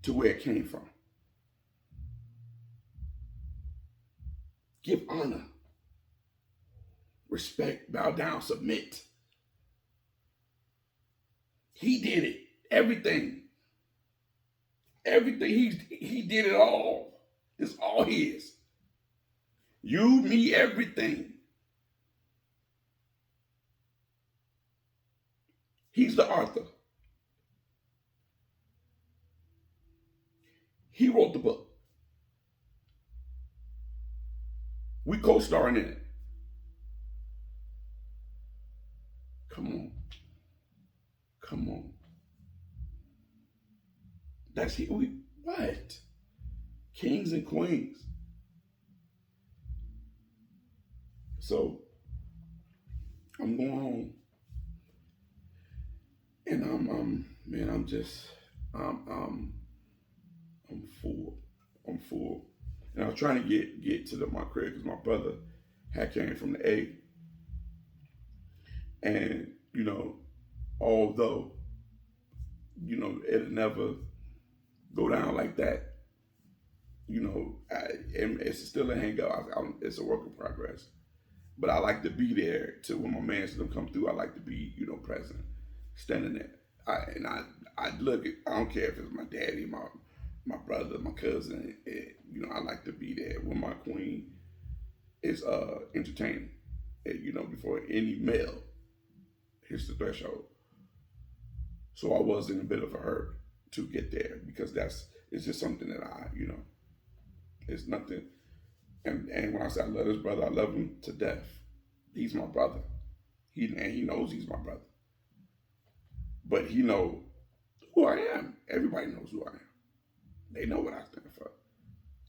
to where it came from. give honor, respect, bow down, submit. He did it. Everything. Everything. He did it all. It's all his. You, me, everything. He's the author. He wrote the book. We co-starring in it. Come on. Come on. That's here. What? Kings and queens. So I'm going home. And I'm full. I'm full. And I was trying to get to my crib because my brother had came from the A. And, although, it'll never go down like that, it's still a hangout. It's a work in progress. But I like to be there to when my man's them come through. I like to be, present, standing there. I look at, I don't care if it's my daddy, my brother, my cousin. I like to be there when my queen is entertaining. Before any male hits the threshold. So I was in a bit of a hurry to get there because it's just something that it's nothing. And when I say I love this brother, I love him to death. He's my brother. He knows he's my brother. But he knows who I am. Everybody knows who I am. They know what I stand for.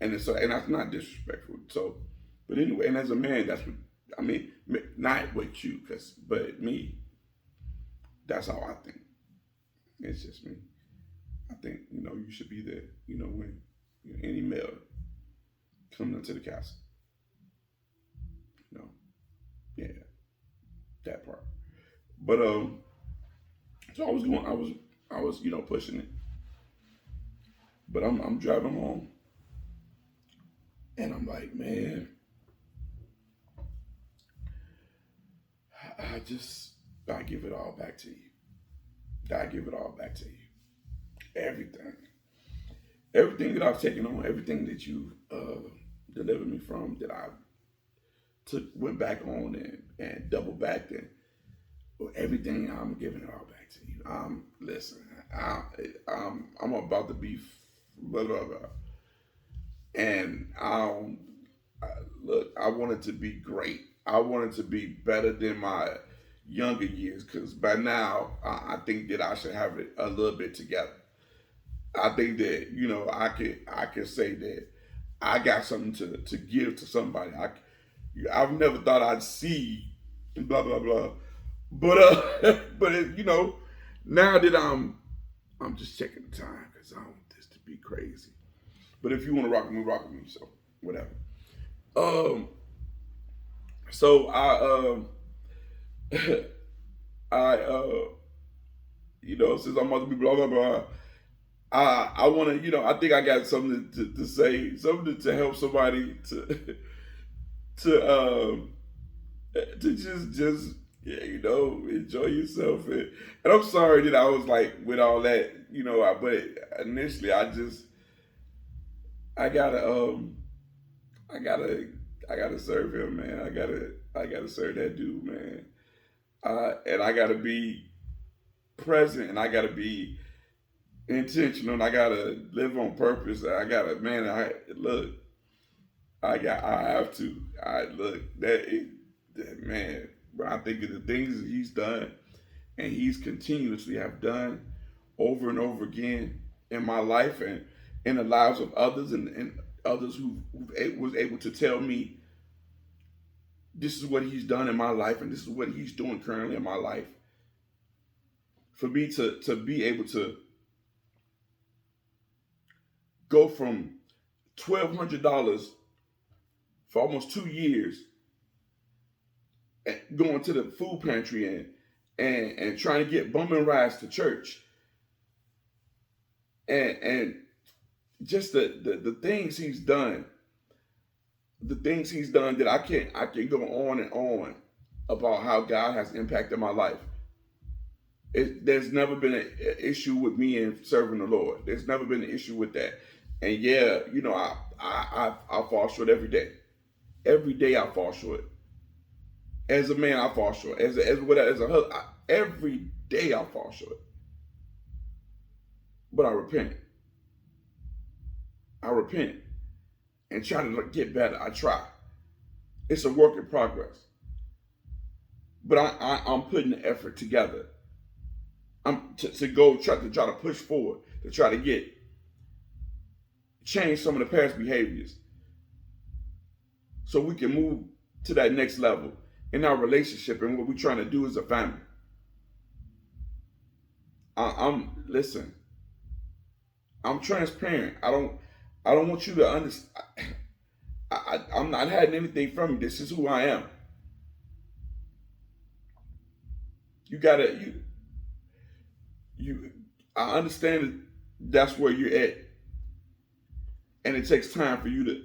And that's not disrespectful. So, but anyway, and as a man, that's what I mean. Not with you, but me. That's how I think. It's just me. I think you should be there. When any male coming into the castle. Yeah, that part. But so I was pushing it. But I'm driving home, and I'm like, man, I give it all back to you. I give it all back to you. Everything that I've taken on, everything that you delivered me from, that I went back on and double back, and everything, I'm giving it all back to you. Listen, I'm about to be blah blah blah, and look, I want it to be great. I want it to be better than my younger years, because by now I think that I should have it a little bit together. I think that I could say that I got something to give to somebody. I've never thought I'd see blah blah blah, but now that I'm just checking the time because I don't want this to be crazy. But if you want to rock with me. So whatever. So since I'm about to be blah blah blah, I want to, I think I got something to say, something to help somebody to just enjoy yourself, and I'm sorry that I was like with all that, but initially I gotta serve him, man. I gotta serve that dude, man. And I gotta be present, and I gotta be intentional, and I gotta live on purpose. I gotta, man. I have to. Man. When I think of the things that he's done, and he's continuously have done over and over again in my life and in the lives of others, and others who was able to tell me this is what he's done in my life, and this is what he's doing currently in my life. For me to be able to go from $1,200 for almost 2 years, going to the food pantry and trying to get bumming rides to church, and just the things he's done, the things he's done that I can go on and on about how God has impacted my life. There's never been an issue with me in serving the Lord. There's never been an issue with that. And yeah, you know, I fall short every day. Every day I fall short. As a man, I fall short. As a husband, every day I fall short. But I repent. I repent and try to get better. I try. It's a work in progress. But I'm putting the effort together. I'm to go try to push forward, to try to change some of the past behaviors so we can move to that next level in our relationship and what we're trying to do as a family. Listen, I'm transparent. I don't want you to understand. I'm not hiding anything from you. This is who I am. I understand that that's where you're at. And it takes time for you to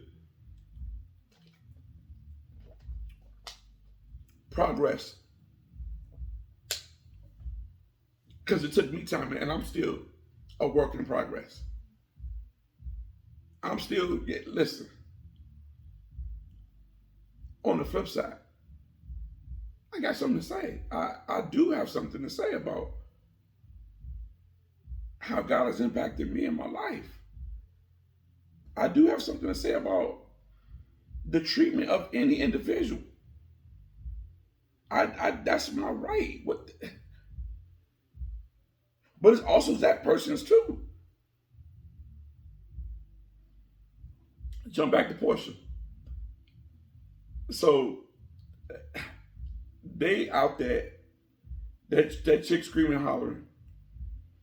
progress. Because it took me time, and I'm still a work in progress. I'm still, listen, on the flip side, I got something to say. I do have something to say about how God has impacted me in my life. I do have something to say about the treatment of any individual. That's my right. But it's also that person's too. Jump back to Portia. So they out there, that chick screaming and hollering,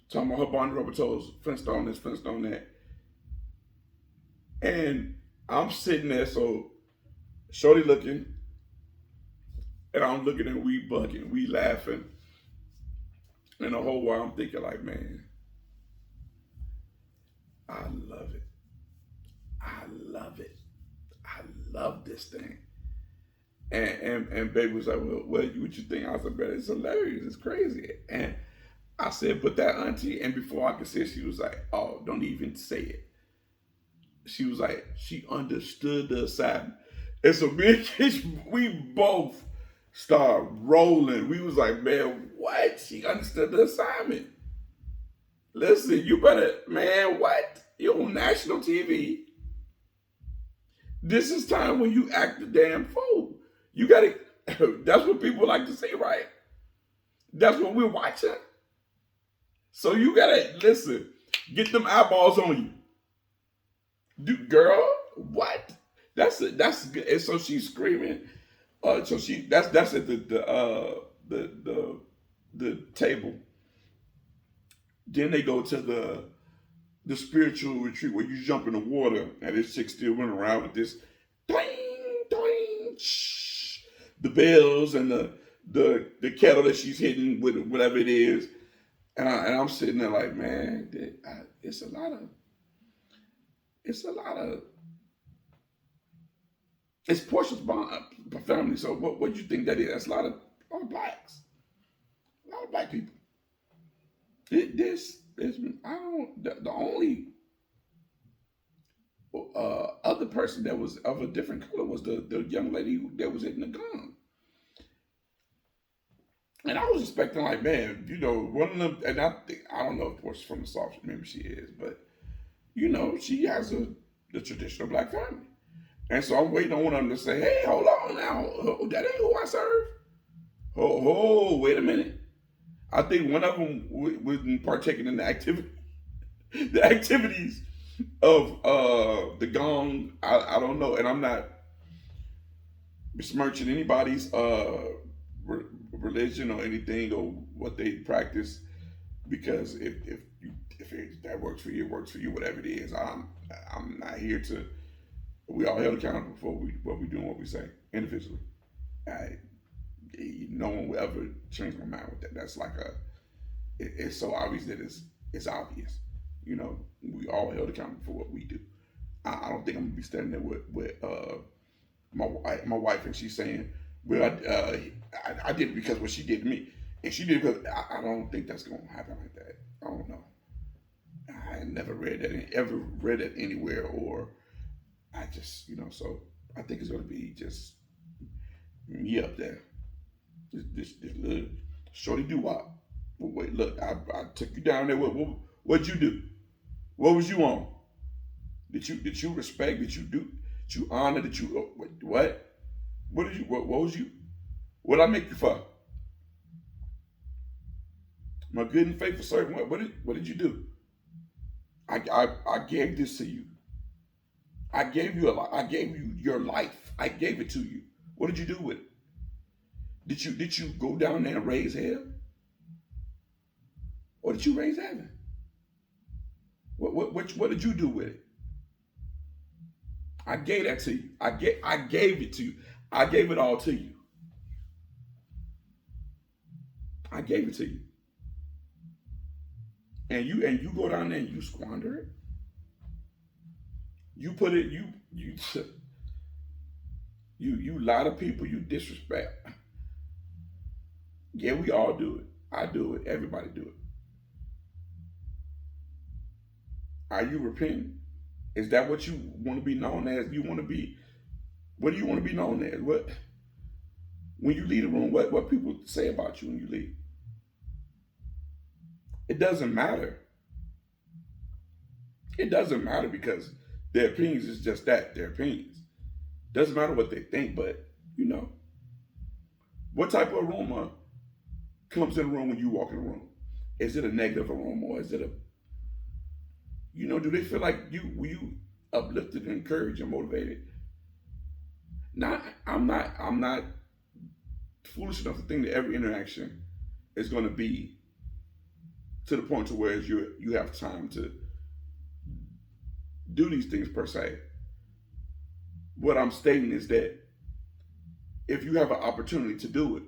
talking about her bonded rubber toes, fenced on this, fenced on that. And I'm sitting there, so shorty looking, and I'm looking and we bugging, we laughing. And the whole while I'm thinking like, man, I love it. I love it. I love this thing. And baby was like, well, what you think? I was like, man, it's hilarious. It's crazy. And I said, but that auntie, and before I could say it, she was like, oh, don't even say it. She was like, she understood the assignment. And so me and Kish, we both started rolling. We was like, man, what? She understood the assignment. Listen, you better, man, what? You're on national TV. This is time when you act the damn fool. You gotta, that's what people like to see, right? That's what we're watching. So you gotta, listen, get them eyeballs on you. Girl, what? That's good. And so she's screaming. So that's at the table. Then they go to the spiritual retreat where you jump in the water and this chick still running around with this doing, doing, shh, the bells and the kettle that she's hitting with whatever it is. And I'm sitting there like, man, it's a lot of, it's Portia's family. So what do you think that is? That's a lot of blacks. A lot of black people. The only other person that was of a different color was the young lady that was hitting the gun. And I was expecting like, man, you know, one of them, and I don't know if Portia's from the South, maybe she is, but you know, she has the traditional black family. And so I'm waiting on one of them to say, hey, hold on now, that ain't who I serve. Oh, wait a minute. I think one of them was partaking in the activities of the gong. I don't know, and I'm not besmirching anybody's religion or anything or what they practice, because if that works for you, it works for you. Whatever it is, I'm not here to. We all held accountable for what we do and what we say individually. No one will ever change my mind with that. That's like it's so obvious that it's obvious. You know, we all held accountable for what we do. I don't think I'm gonna be standing there with my wife, and she's saying, well, I did it because what she did to me, and she did it because I don't think that's gonna happen like that. I don't know. I never read that, ever read it anywhere, or I just, so I think it's gonna be just me up there. This little shorty doo wop. Wait, look, I took you down there. What'd you do? What was you on? Did you respect? Did you do? Did you honor? Did you what? What did you? What was you? What did I make you for? My good and faithful servant. What did you do? I gave this to you. I gave you a lot. I gave you your life. I gave it to you. What did you do with it? Did you go down there and raise hell? Or did you raise heaven? What did you do with it? I gave that to you. I gave it to you. I gave it all to you. I gave it to you. And you go down there and you squander it. You put it, you lie to people, you disrespect. Yeah, we all do it. I do it. Everybody do it. Are you repenting? Is that what you want to be known as? You want to be, what do you want to be known as? What, when you leave the room, what people say about you when you leave? It doesn't matter. It doesn't matter because their opinions is just that, their opinions. Doesn't matter what they think, but what type of aroma comes in the room when you walk in the room? Is it a negative aroma, or is it do they feel like you uplifted, encouraged, and motivated? I'm not foolish enough to think that every interaction is going to be to the point to where you have time to do these things per se. What I'm stating is that if you have an opportunity to do it,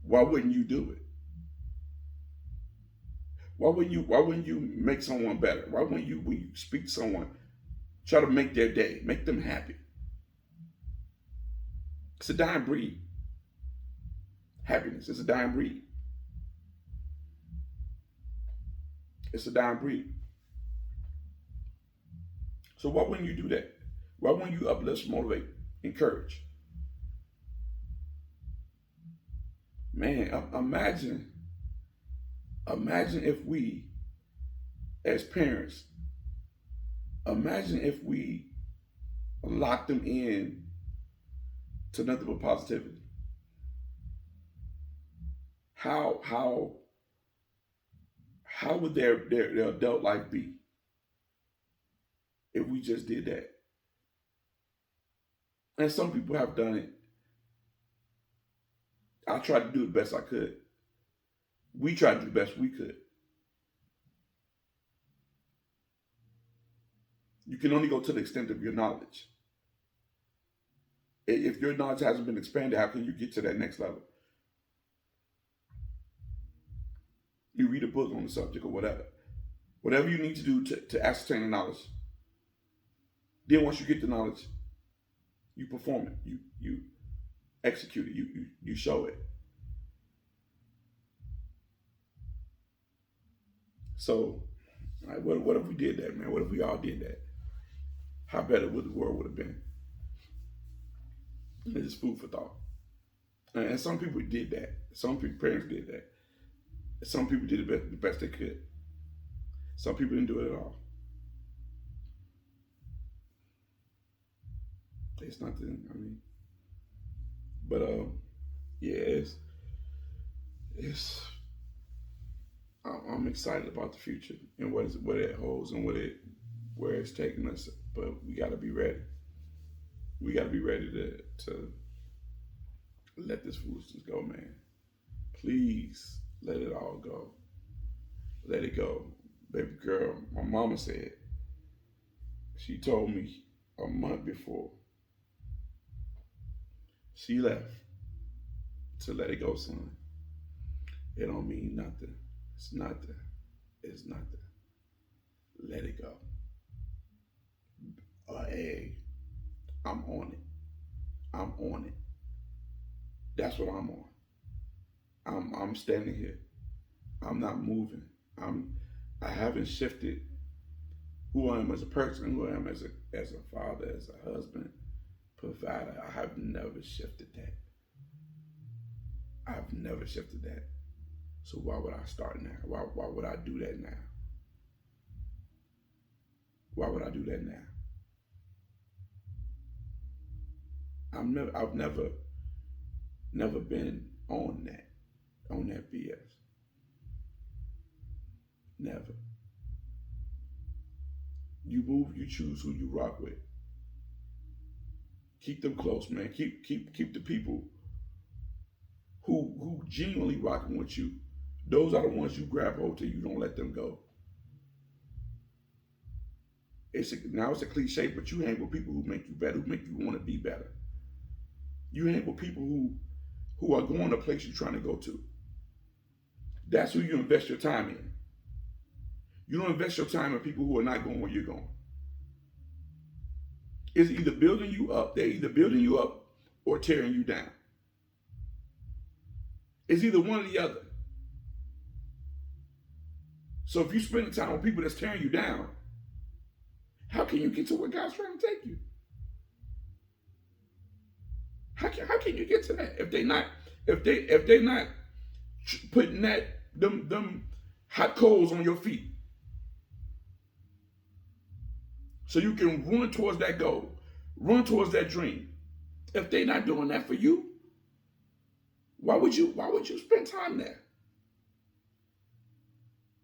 why wouldn't you do it? Why wouldn't you make someone better? Why wouldn't you, when you speak to someone, try to make their day, make them happy? It's a dying breed. Happiness is a dying breed. It's a dying breed. So why wouldn't you do that? Why wouldn't you uplift, motivate, encourage? Man, imagine if we, as parents, imagine if we locked them in to nothing but positivity. How would their adult life be if we just did that? And some people have done it. I tried to do the best I could. We tried to do the best we could. You can only go to the extent of your knowledge. If your knowledge hasn't been expanded, how can you get to that next level? You read a book on the subject or whatever. Whatever you need to do to ascertain the knowledge. Then once you get the knowledge, you perform it. You execute it. You show it. So, what if we did that, man? What if we all did that? How better would the world would have been? It's just food for thought. And some people did that. Some people, parents did that. Some people did the best they could. Some people didn't do it at all. It's nothing. But yeah, it's. I'm excited about the future and what it holds and where it's taking us. But we got to be ready. We got to be ready to let this foolishness go, man. Please let it all go. Let it go, baby girl. My mama said. She told me a month before she left to let it go, son. It don't mean nothing. It's nothing. It's nothing. Let it go. Hey, I'm on it. I'm on it. That's what I'm on. I'm standing here. I'm not moving. I haven't shifted who I am as a person, who I am as a father, as a husband, provider. I have never shifted that. I've never shifted that. So why would I start now? Why would I do that now? Why would I do that now? I've never been on that BS. Never. You move, you choose who you rock with. Keep them close, man. Keep the people who genuinely rocking with you. Those are the ones you grab hold to. You don't let them go. Now it's a cliche, but you hang with people who make you better, who make you want to be better. You hang with people who are going to a place you're trying to go to. That's who you invest your time in. You don't invest your time in people who are not going where you're going. It's either building you up, they're either building you up or tearing you down. It's either one or the other. So if you spend the time with people that's tearing you down, how can you get to where God's trying to take you? How can you get to that if they not putting them hot coals on your feet so you can run towards that goal, run towards that dream? If they're not doing that for you, why would you spend time there?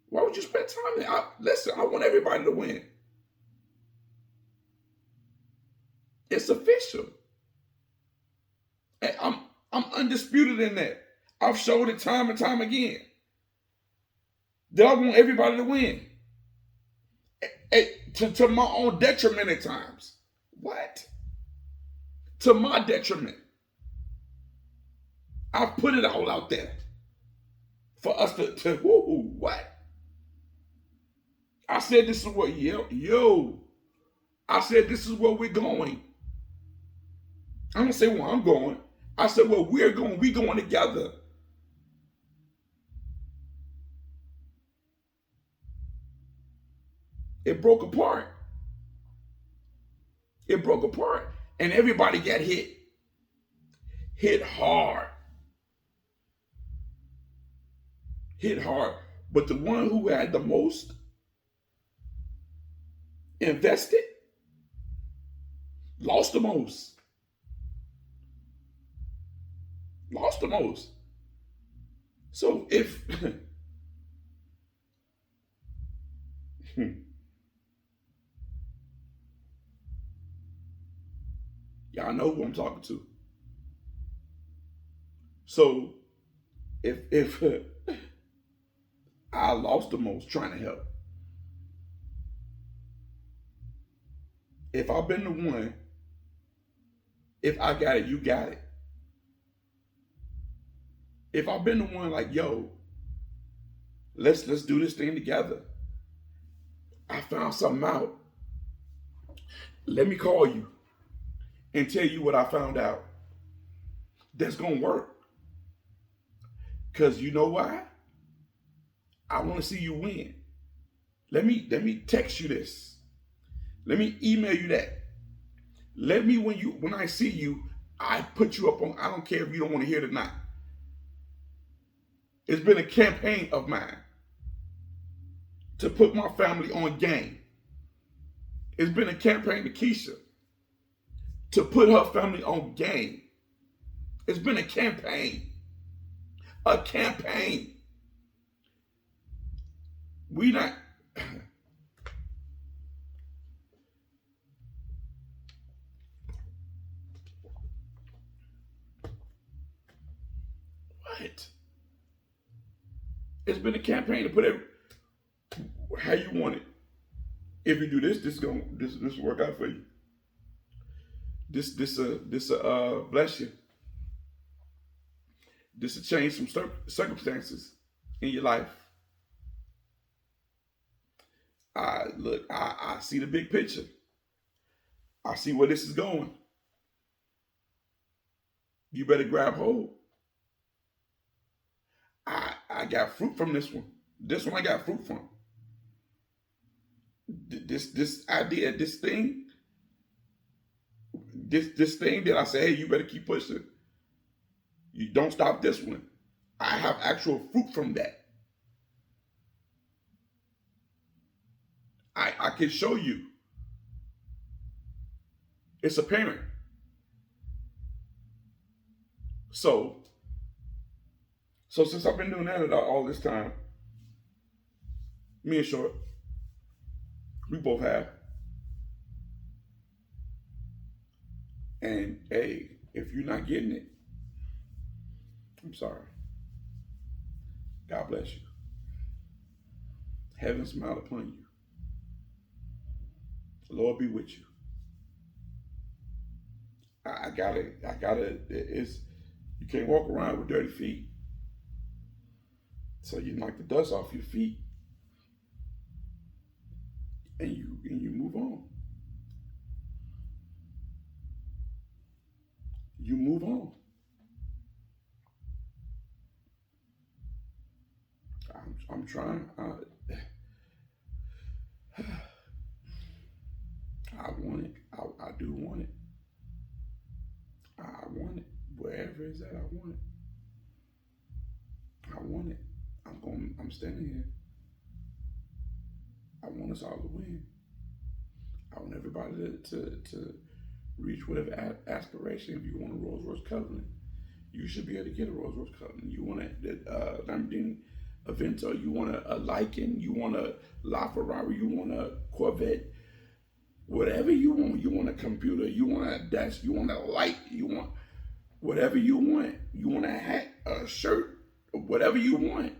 Why would you spend time there? Listen, I want everybody to win. It's official. And I'm undisputed in that. I've showed it time and time again that I want everybody to win. To my own detriment at times. What? To my detriment. I've put it all out there for us to what? I said this is what, I said this is where we're going. I don't say where I'm going. I said where we're going. We're going together. It broke apart. It broke apart. And everybody got hit. Hit hard. Hit hard. But the one who had the most invested lost the most. Lost the most. So if y'all know who I'm talking to. So if I lost the most trying to help, if I've been the one, if I got it, you got it. If I've been the one like, yo, let's do this thing together. I found something out. Let me call you and tell you what I found out. That's gonna work. Cause you know why? I want to see you win. Let me text you this. Let me email you that. Let me when I see you, I put you up on. I don't care if you don't want to hear it or not. It's been a campaign of mine to put my family on game. It's been a campaign to Keisha to put her family on game. It's been a campaign. A campaign. We not. What? It's been a campaign to put it how you want it. If you do this, this will work out for you. This bless you. This will change some circumstances in your life. I see the big picture. I see where this is going. You better grab hold. I got fruit from this one. This one I got fruit from. This idea, this thing that I say, hey, you better keep pushing. You don't stop this one. I have actual fruit from that. I can show you. It's apparent. So since I've been doing that all this time, me and Short, we both have. And hey, if you're not getting it, I'm sorry. God bless you. Heaven smile upon you. The Lord be with you. I gotta, it's, you can't walk around with dirty feet. So you knock the dust off your feet and you move on. You move on. I'm trying. I want it. I do want it. I want it. Wherever it's at, I want it. I want it. I'm standing here. I want us all to win. I want everybody to reach whatever aspiration. If you want a Rolls Royce Covenant, you should be able to get a Rolls Royce Covenant. You want a Lamborghini Aventador, you want a Lycan, you want a LaFerrari, you want a Corvette, whatever you want a computer, you want a desk, you want a light, you want whatever you want a hat, a shirt, whatever you want a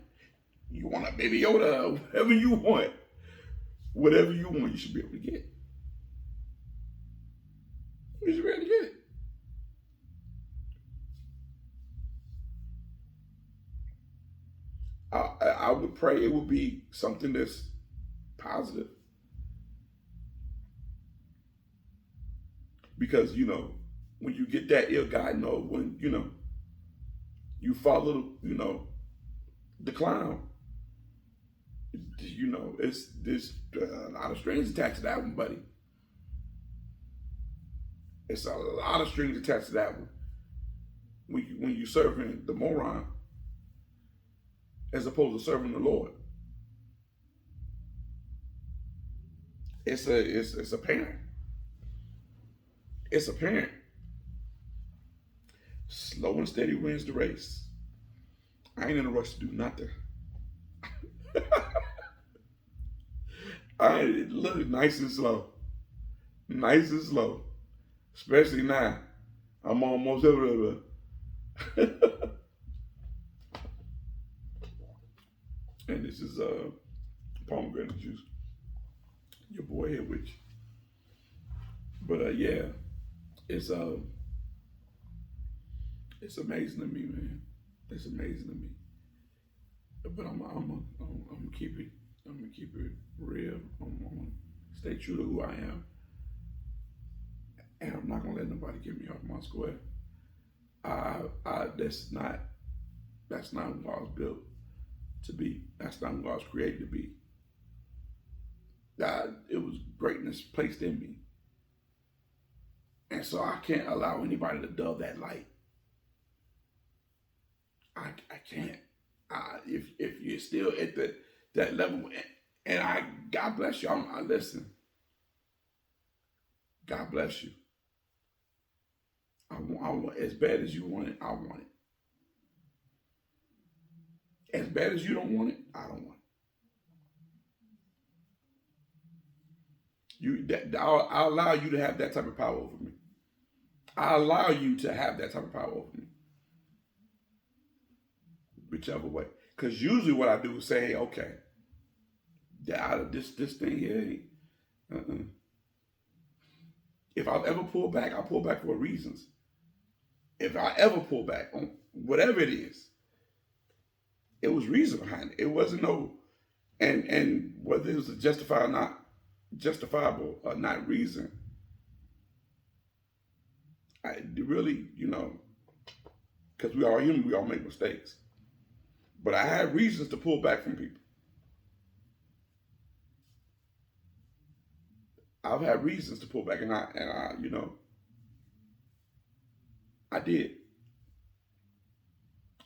Baby Yoda, whatever you want, you should be able to get. You should be able to get it. I would pray it would be something that's positive. Because, when you get that ill-gotten, when, you follow, the clown, it's there's a lot of strings attached to that one, buddy. It's a lot of strings attached to that one. When you serving the moron, as opposed to serving the Lord. It's apparent. It's apparent. Slow and steady wins the race. I ain't in a rush to do nothing. I look nice and slow. Nice and slow. Especially now. I'm almost over there. And this is pomegranate juice. Your boy here with you. But yeah, it's amazing to me, man. It's amazing to me. But I'm gonna keep it. I'm gonna keep it real. I'm gonna stay true to who I am, and I'm not gonna let nobody get me off my square. That's not who I was built to be. That's not who I was created to be. It was greatness placed in me. And so I can't allow anybody to dull that light. I can't. If you're still at that level, and God bless you. I listen. God bless you. I want as bad as you want it. I want it. As bad as you don't want it, I don't want it. I'll allow you to have that type of power over me. I allow you to have that type of power over me. Whichever way. Because usually what I do is say, hey, okay, this thing here, if I ever pull back, I pull back for reasons. If I ever pull back on whatever it is, it was reason behind it. It wasn't no, and whether it was justifiable or not reason, I really, because we are human, we all make mistakes. But I had reasons to pull back from people. I've had reasons to pull back, and I I did.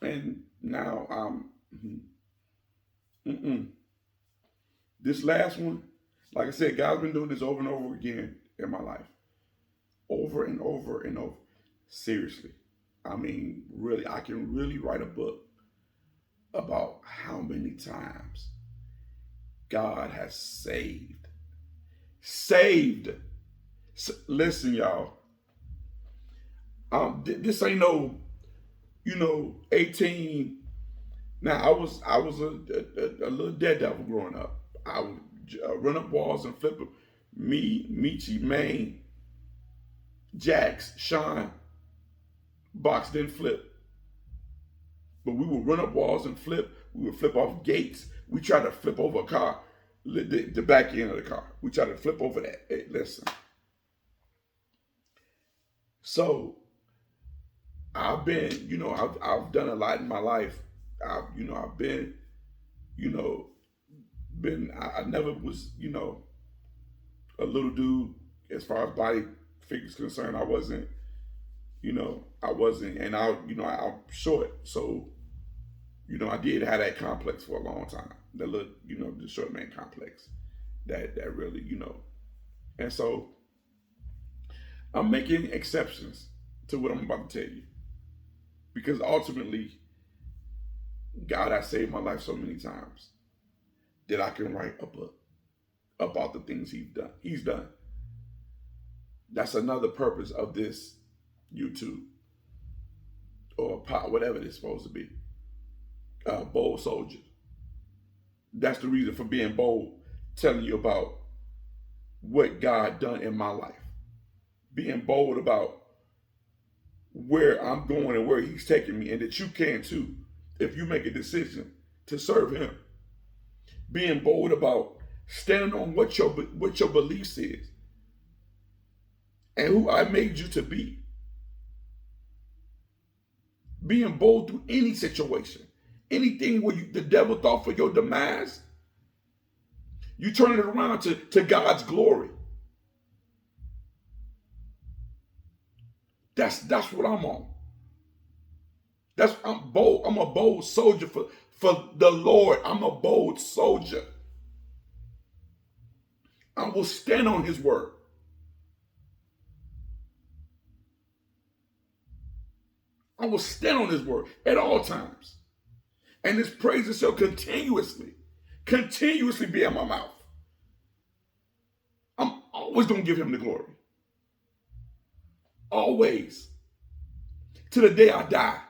And now this last one, like I said, God's been doing this over and over again in my life. Over and over and over. Seriously. I mean, really, I can really write a book about how many times God has saved. Saved. Listen, y'all. This ain't no, 18. Now, I was a little daredevil growing up. I would run up walls and flip them. Me, Michi, Maine, Jax, Sean, Box didn't flip. But we would run up walls and flip. We would flip off gates. We tried to flip over a car, the back end of the car. We tried to flip over that. Hey, listen. So I've been, I've done a lot in my life. I've been, I never was, a little dude as far as body figure is concerned. I wasn't, and I'm short. So, I did have that complex for a long time. The little, the short man complex that really, and so I'm making exceptions to what I'm about to tell you, because ultimately, God has saved my life so many times that I can write a book about the things He's done. That's another purpose of this YouTube or whatever it's supposed to be. Bold soldier. That's the reason for being bold, telling you about what God done in my life. Being bold about where I'm going and where He's taking me, and that you can too, if you make a decision to serve Him. Being bold about standing on what your beliefs is and who I made you to be. Being bold through any situation, anything where the devil thought for your demise, you turn it around to God's glory. That's what I'm on. I'm bold. I'm a bold soldier for the Lord. I'm a bold soldier. I will stand on His word. I will stand on His word at all times. And His praises shall continuously be in my mouth. I'm always going to give Him the glory. Always. To the day I die.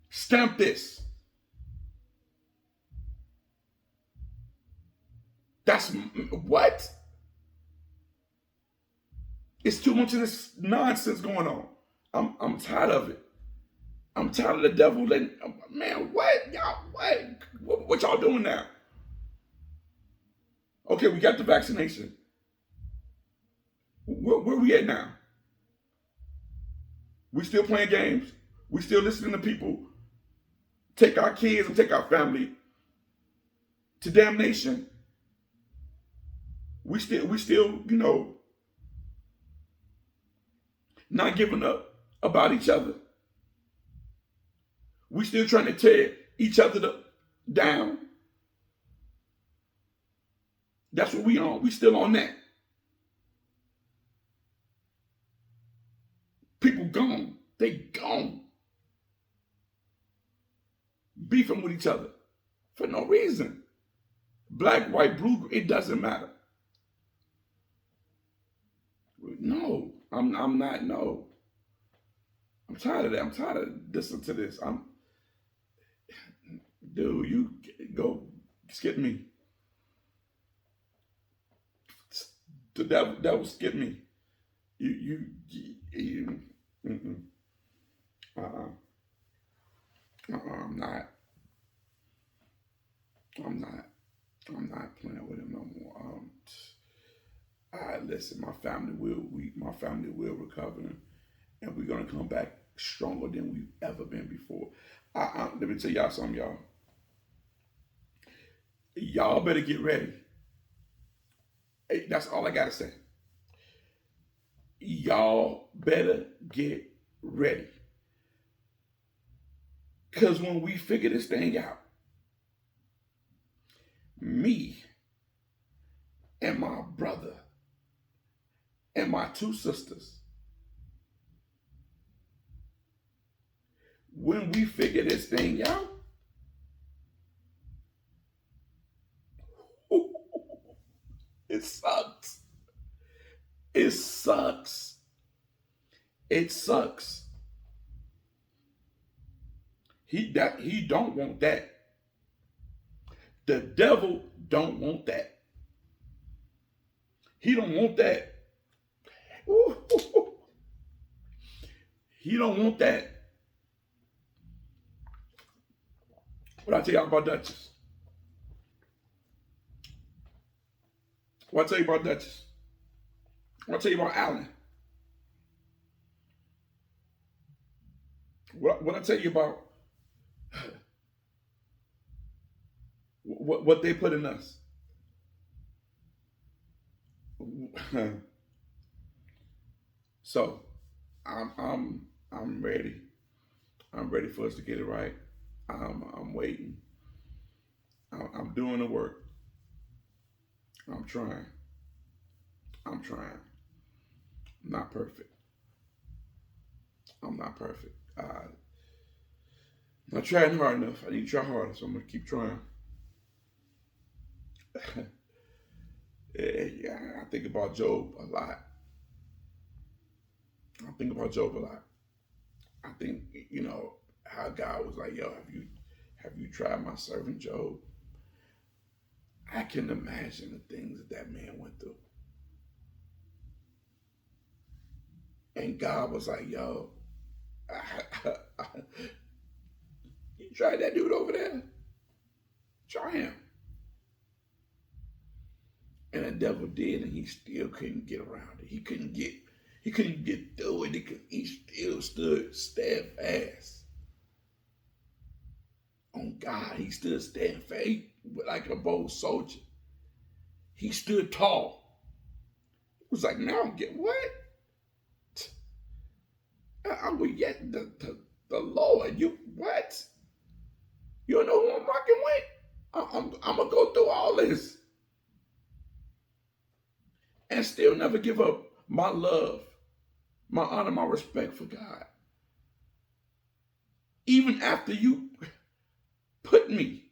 Stamp this. That's what? It's too much of this nonsense going on. I'm tired of it. I'm tired of the devil letting, man, what? Y'all, what y'all doing now? Okay, we got the vaccination. Where we at now? We still playing games. We still listening to people take our kids and take our family to damnation. We still, not giving up about each other. We still trying to tear each other down. That's what we on. We still on that. People gone. They gone. Beefing with each other for no reason. Black, white, blue, it doesn't matter. No, I'm not, no. I'm tired of that. I'm tired of listening to this. Dude, you go skip me. The devil skip me. You I'm not playing with him no more. Listen, my family will recover, and we're gonna come back stronger than we've ever been before. Let me tell y'all something, y'all. Y'all better get ready. Hey, that's all I gotta say. Y'all better get ready. Because when we figure this thing out, me and my brother and my two sisters, when we figure this thing out, it sucks. It sucks. It sucks. He don't want that. The devil don't want that. He don't want that. He don't want that. What I tell y'all about Duchess? What I tell you about Duchess? What I tell you about Alan? What I tell you about what they put in us? So I'm ready. I'm ready for us to get it right. I'm waiting. I'm doing the work. I'm trying. I'm not perfect. I'm not perfect. I'm not trying hard enough. I need to try harder, so I'm gonna keep trying. Yeah, I think about Job a lot. I think about Job a lot. I think, how God was like, yo, have you tried my servant Job? I can imagine the things that man went through. And God was like, yo, you tried that dude over there? Try him. And the devil did, and he still couldn't get around it. He couldn't get through it because he still stood steadfast on God. He stood steadfast like a bold soldier. He stood tall. He was like, man, I don't get what? I will yet the Lord. You what? You don't know who I'm rocking with? I'm gonna go through all this and still never give up my love, my honor, my respect for God. Even after you put me.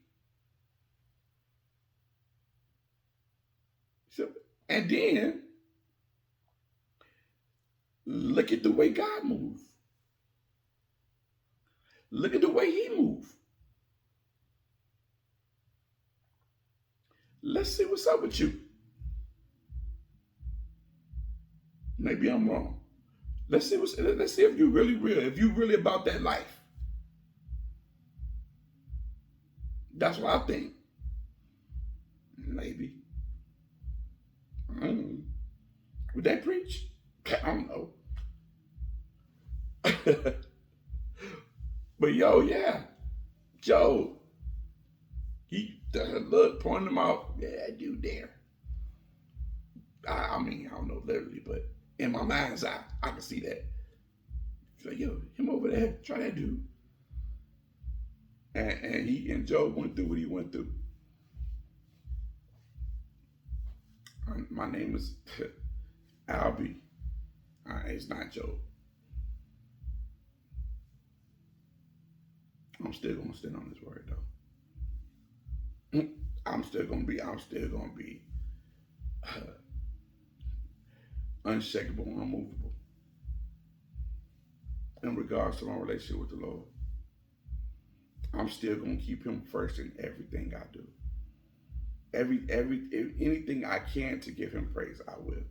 So, and then look at the way God moves. Look at the way he moves. Let's see what's up with you. Maybe I'm wrong. Let's see if you're really real, if you're really about that life. That's what I think. Maybe. I don't know. Would they preach? I don't know. But yo, yeah. Joe. He look, pointing him out. Yeah, that dude there. I mean, I don't know literally, but in my mind's eye, I can see that. He's like, yo, him over there, try that dude. And Joe went through what he went through. My name is Albie. It's not Joe. I'm still gonna stand on his word though. I'm still gonna be unshakable, unmovable in regards to my relationship with the Lord. I'm still gonna keep him first in everything I do. Anything I can to give him praise, I will.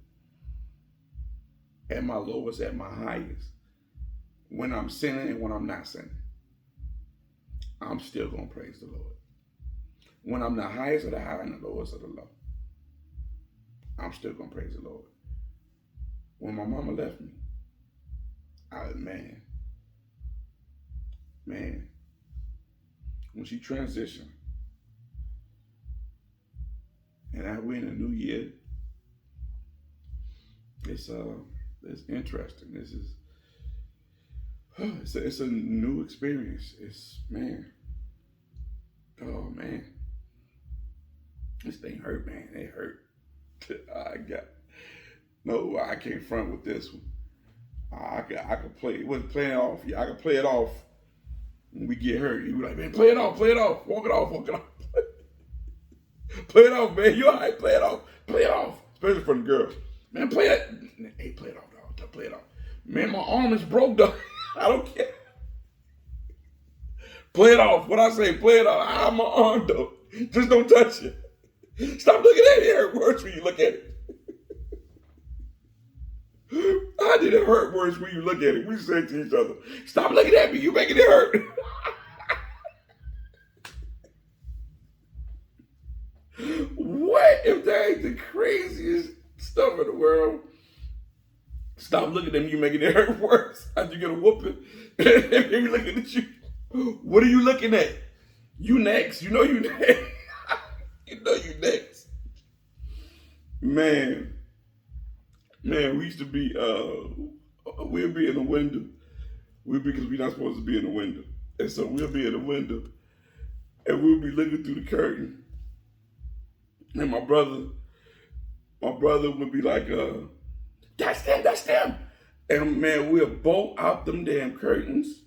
At my lowest, at my highest, when I'm sinning and when I'm not sinning, I'm still gonna praise the Lord. When I'm the highest of the high and the lowest of the low, I'm still gonna praise the Lord. When my mama left me, man, man, when she transitioned, and I went in a new year, it's interesting. This is it's a new experience. It's man, oh man, this thing hurt, man. It hurt. I can't front with this one. I could play it. Wasn't playing it off. Yeah, I could play it off when we get hurt. You be like, man, play it off, walk it off, play it off, man. You all right? Play it off, especially for the girls. Man, play it. Hey, play it off, dog. Play it off. Man, my arm is broke, dog. I don't care. Play it off. What I say, play it off. I'm my arm, though. Just don't touch it. Stop looking at it. It hurt worse when you look at it. How did it hurt worse when you look at it? We say to each other, stop looking at me. You making it hurt. What if that ain't the craziest stuff in the world? Stop looking at me. You making it hurt worse. How'd you get a whooping? They be looking at you. What are you looking at? You next. You know you next. You know you next. Man, we used to be, we'll be in the window. Because we're not supposed to be in the window. And so we'll be in the window and we'll be looking through the curtain. And my brother would be like, that's them. And man, we'll bolt out them damn curtains.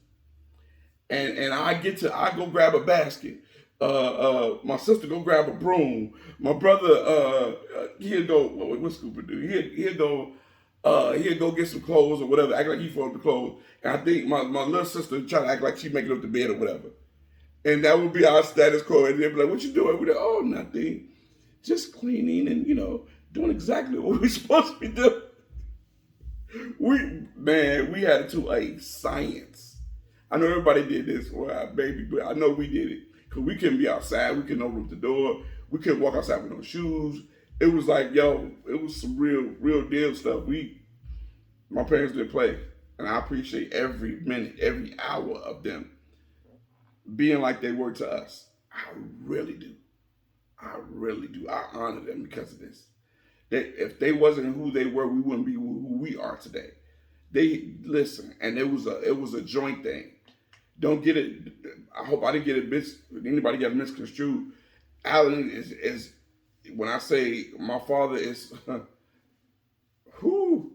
And I go grab a basket. My sister go grab a broom. My brother, he'll go, what's Scooper do? He'll go get some clothes or whatever, act like he folded the clothes. And I think my little sister try to act like she making up the bed or whatever. And that would be our status quo. And they'd be like, what you doing? We're like, oh, nothing. Just cleaning and, doing exactly what we're supposed to be doing. We had it to a science. I know everybody did this, baby, but I know we did it. Because we couldn't be outside. We couldn't open up the door. We couldn't walk outside with no shoes. It was like, it was some real deal stuff. My parents didn't play. And I appreciate every minute, every hour of them being like they were to us. I really do. I honor them because of this. If they wasn't who they were, we wouldn't be who we are today. They listen, and it was a joint thing. Don't get it. I hope I didn't get it anybody got misconstrued. Alan is when I say my father is who.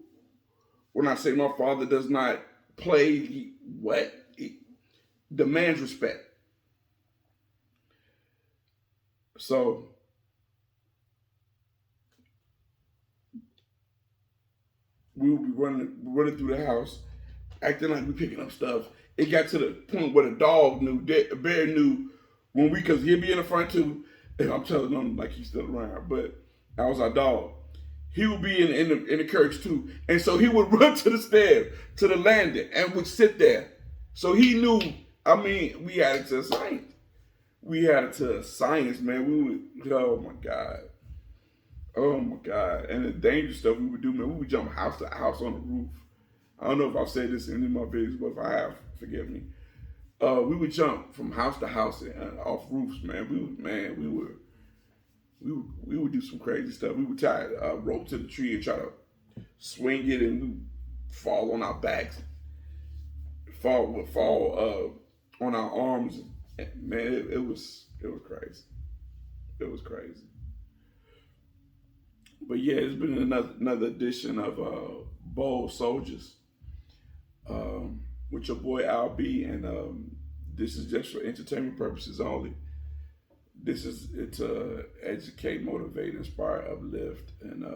When I say my father does not play, he demands respect. So we would be running through the house, acting like we picking up stuff. It got to the point where the dog knew, the bear knew because he'd be in the front too. And I'm telling him like he's still around, but that was our dog. He would be in the carriage too, and so he would run to the stairs, to the landing, and would sit there. So he knew. I mean, we had it to a science. We had it to a science, man. Oh my God. And the dangerous stuff we would do, man, we would jump house to house on the roof. I don't know if I've said this in any of my videos, but if I have, forgive me. We would jump from house to house and off roofs, man. We would do some crazy stuff. We would tie a rope to the tree and try to swing it, and we would fall on our backs, fall on our arms. Man, it was crazy. It was crazy. But yeah, it's been another edition of Bold Soldiers with your boy Al B, and this is just for entertainment purposes only. This is to educate, motivate, inspire, uplift, and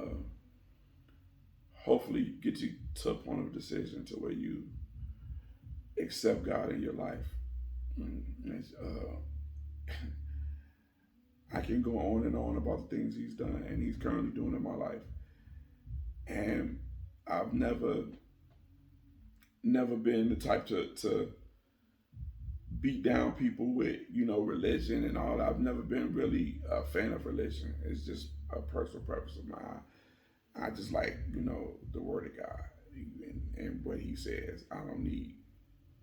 hopefully get you to a point of decision to where you accept God in your life. I can go on and on about the things he's done and he's currently doing in my life. And I've never been the type to beat down people with, religion and all that. I've never been really a fan of religion. It's just a personal preference of mine. I just like, the word of God and what he says. I don't need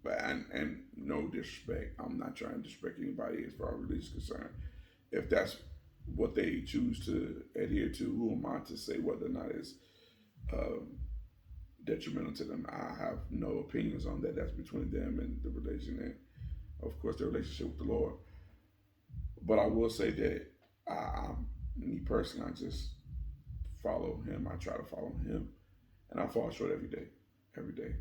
But and no disrespect, I'm not trying to disrespect anybody as far as religion is concerned. If that's what they choose to adhere to, who am I to say whether or not it's um, detrimental to them? I have no opinions on that. That's between them and the religion, and of course their relationship with the Lord. But I will say that me personally, I just follow Him. I try to follow Him, and I fall short every day, every day.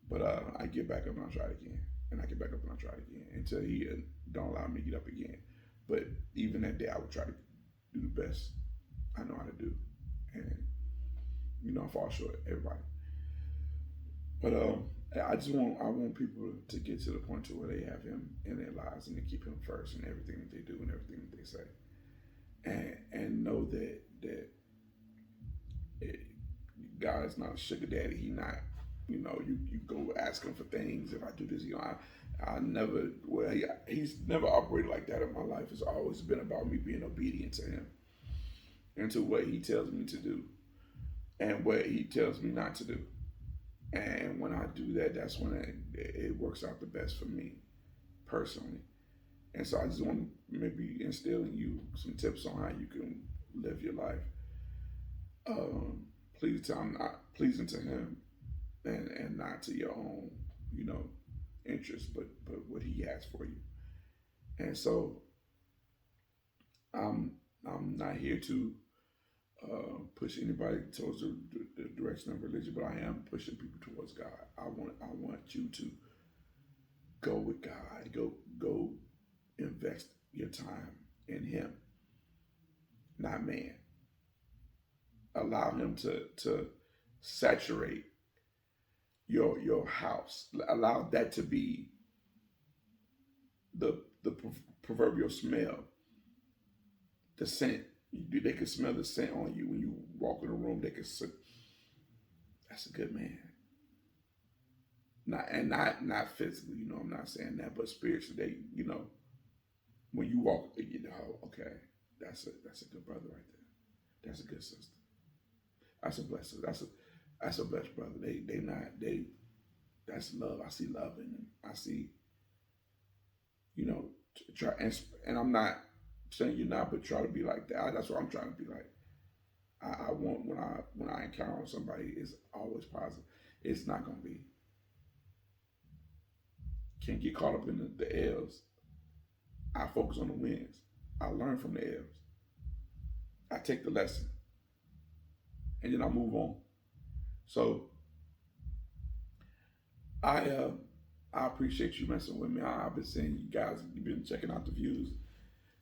But I get back up and I try it again, and I get back up and I try it again until He don't allow me to get up again. But even that day, I would try to do the best I know how to do, and I fall short, everybody. But I want people to get to the point to where they have Him in their lives and they keep Him first in everything that they do and everything that they say, and know that it, God is not a sugar daddy. He not, you go ask Him for things. If I do this, I never, he's never operated like that in my life. It's always been about me being obedient to Him and to what He tells me to do and what He tells me not to do. And when I do that, that's when it works out the best for me personally. And so I just want to maybe instill in you some tips on how you can live your life. I'm not pleasing to Him and not to your own, interest, but what He has for you. And so I'm not here to push anybody towards the direction of religion, but I am pushing people towards God. I want you to go with God. Go invest your time in Him, not man. Allow Him to saturate your house. Allow that to be the proverbial smell, the scent. They can smell the scent on you when you walk in the room. They can say, "That's a good man." Not physically, I'm not saying that, but spiritually, when you walk, okay, that's a good brother right there. That's a good sister. That's a blessed. That's a blessed brother. That's love. I see love in them. I see, try and I'm not saying you're not, but try to be like that. That's what I'm trying to be like. I want when I encounter somebody, it's always positive. It's not gonna be. Can't get caught up in the L's. I focus on the wins. I learn from the L's. I take the lesson, and then I move on. So I appreciate you messing with me. I've been seeing you guys. You've been checking out the views.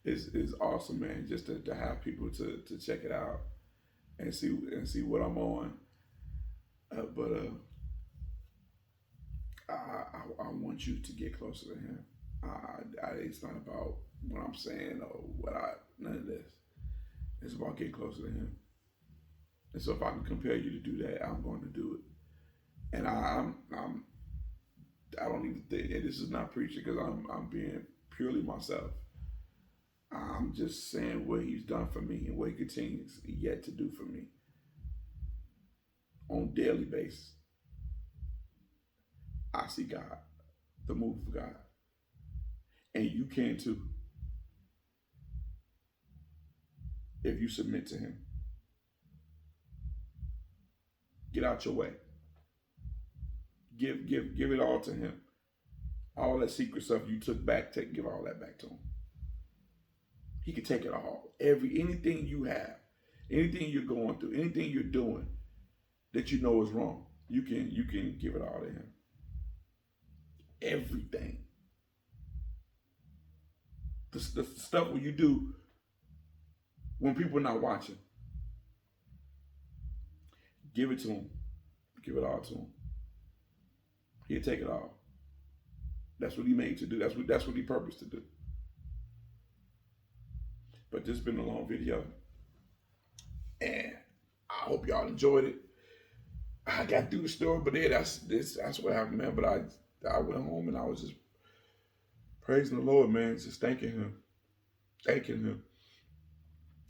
Is awesome, man. Just to have people to check it out and see what I'm on. But I want you to get closer to Him. It's not about what I'm saying or none of this. It's about getting closer to Him. And so if I can compel you to do that, I'm going to do it. And I don't even think, and this is not preaching because I'm being purely myself. I'm just saying what He's done for me and what He continues yet to do for me on a daily basis. I see God, the move of God. And you can too. If you submit to Him. Get out your way. Give it all to Him. All that secret stuff you took back, give all that back to Him. He can take it all. Anything you have, anything you're going through, anything you're doing that you know is wrong, you can give it all to Him. Everything. The stuff when you do when people are not watching, give it to Him. Give it all to Him. He'll take it all. That's what He made to do. That's what He purposed to do. But this has been a long video, and I hope y'all enjoyed it. I got through the story, but yeah, that's what happened, man. But I went home and I was just praising the Lord, man, just thanking Him.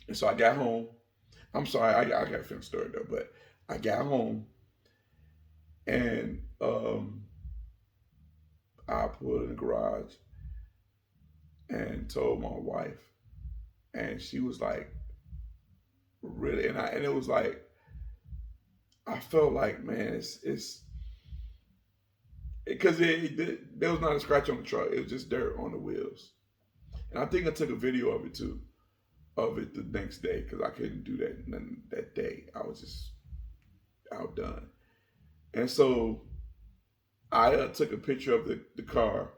And so I got home. I'm sorry, I got to finish the story though, but I got home And I pulled in the garage and told my wife, and she was like, really, and it was like, I felt like, man, it's because there was not a scratch on the truck. It was just dirt on the wheels. And I think I took a video of it too, of it the next day, because I couldn't do that day. I was just outdone. And so I took a picture of the car,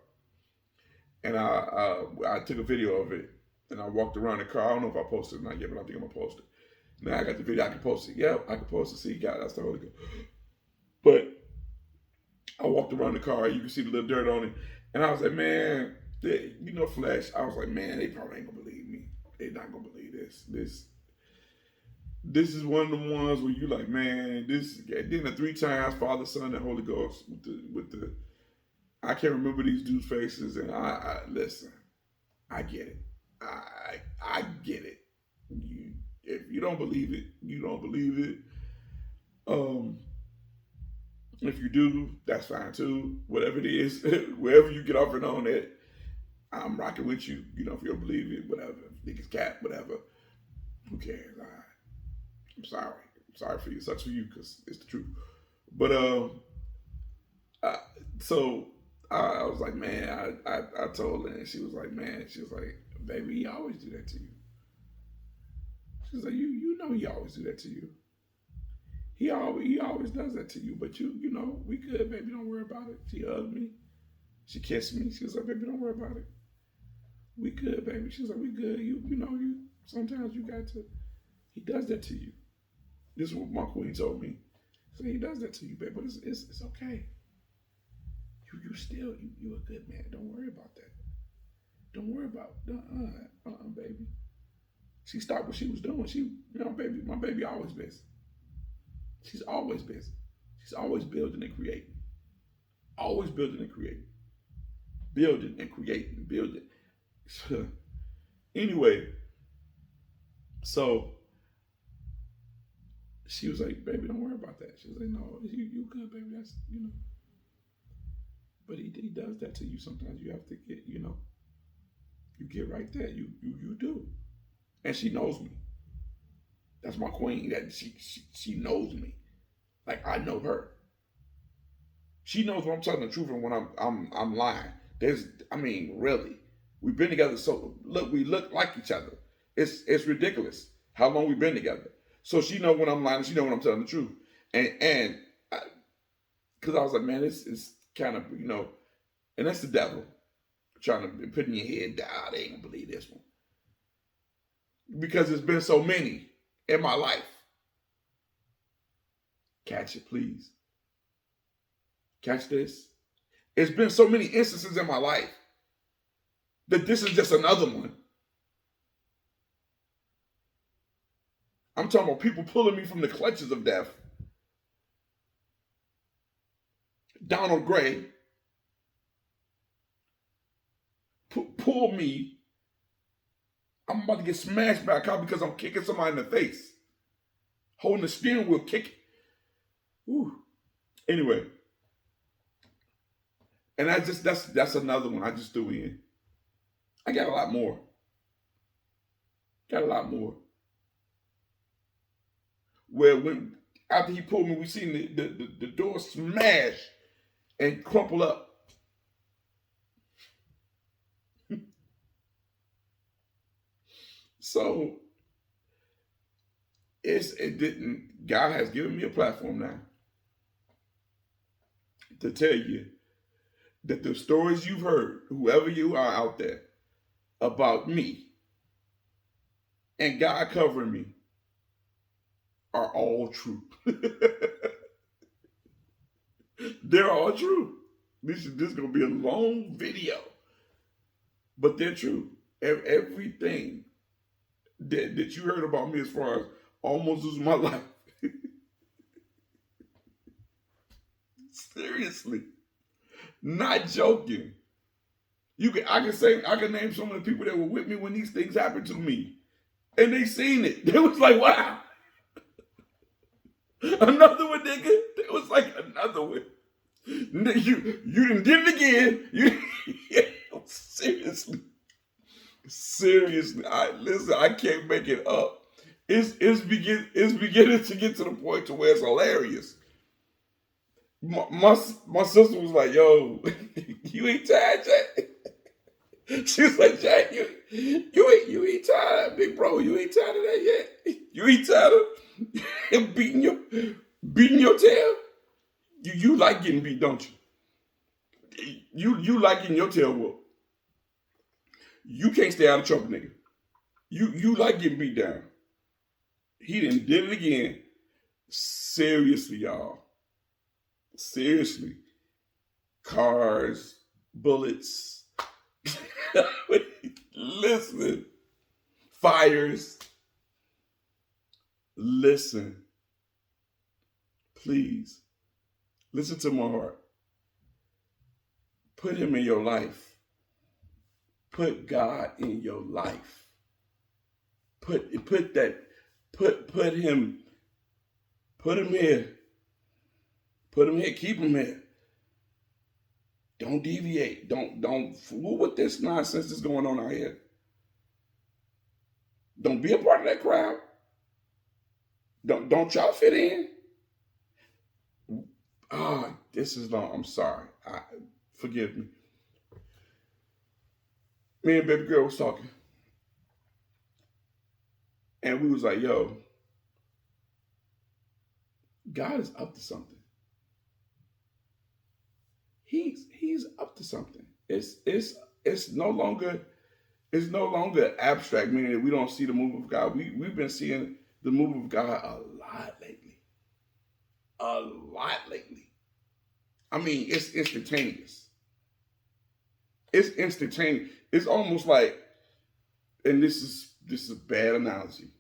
and I took a video of it, and I walked around the car. I don't know if I posted it or not yet, but I think I'm gonna post it. Now I got the video. I can post it. Yep, I can post it. See, God, that's the Holy Ghost. But I walked around the car. You can see the little dirt on it, and I was like, man, flesh. I was like, man, they probably ain't gonna believe me. They're not gonna believe this. This is one of the ones where you like, man, this. Then the 3 times Father, Son, and Holy Ghost with the. I can't remember these dudes' faces, and I listen. I get it. I get it. If you don't believe it, you don't believe it. If you do, that's fine too. Whatever it is, wherever you get off and on it, I'm rocking with you. If you don't believe it, whatever. Think it's cat, whatever. Who cares? I'm sorry. I'm sorry for you. It sucks for you because it's the truth. But so I was like, man, I told her, and she was like, baby, he always do that to you. She's like, you know he always do that to you. He always does that to you. But we good, baby. Don't worry about it. She hugged me. She kissed me. She was like, baby, don't worry about it. We good, baby. She's like, we good. You sometimes you got to. He does that to you. This is what my queen told me. So he does that to you, baby. But it's okay. You a good man. Don't worry about that. Don't worry about baby. She stopped what she was doing. Baby, my baby always busy. She's always busy. She's always building and creating. Always building and creating. Building and creating. Building. Anyway, so she was like, baby, don't worry about that. She was like, no, you good, baby. That's, But he does that to you sometimes. You have to get, you get right there. You do. And she knows me. That's my queen. That she knows me. Like I know her. She knows when I'm telling the truth and when I'm lying. Really. We've been together we look like each other. It's ridiculous how long we've been together. So she know when I'm lying, she know when I'm telling the truth. And because I was like, man, it's kind of, and that's the devil trying to put in your head, they ain't gonna believe this one. Because there's been so many in my life. Catch it, please. Catch this. It's been so many instances in my life that this is just another one. I'm talking about people pulling me from the clutches of death. Donald Gray pull me. I'm about to get smashed by a car because I'm kicking somebody in the face. Holding the steering wheel, kicking. Whew. Anyway. And that's another one I just threw in. I got a lot more. Where after he pulled me, we seen the door smash and crumple up. So God has given me a platform now to tell you that the stories you've heard, whoever you are out there, about me and God covering me are all true. They're all true. This is going to be a long video, but they're true. Everything that you heard about me as far as almost losing my life. Seriously. Not joking. I can name some of the people that were with me when these things happened to me. And they seen it. They was like, wow. Another one, nigga. They was like another one. You done did it again. Seriously. Seriously. Listen, I can't make it up. It's beginning to get to the point to where it's hilarious. My sister was like, yo, you ain't tired, Jack? She was like, Jack, you ain't tired, big bro. You ain't tired of that yet. You ain't tired of him beating your tail. You like getting beat, don't you? You like getting your tail whooped. You can't stay out of trouble, nigga. You like getting beat down. He done did it again. Seriously, y'all. Seriously. Cars, bullets. Listen. Fires. Listen. Please. Listen to my heart. Put him in your life. Put God in your life. Put him here. Put him here. Keep him here. Don't deviate. Don't fool with this nonsense that's going on out here. Don't be a part of that crowd. Don't try to fit in. This is long. I'm sorry. Forgive me. Me and baby girl was talking. And we was like, yo, God is up to something. He's up to something. It's no longer abstract, meaning that we don't see the move of God. We've been seeing the move of God a lot lately. A lot lately. I mean, it's instantaneous. It's instantaneous. It's almost like, and this is a bad analogy,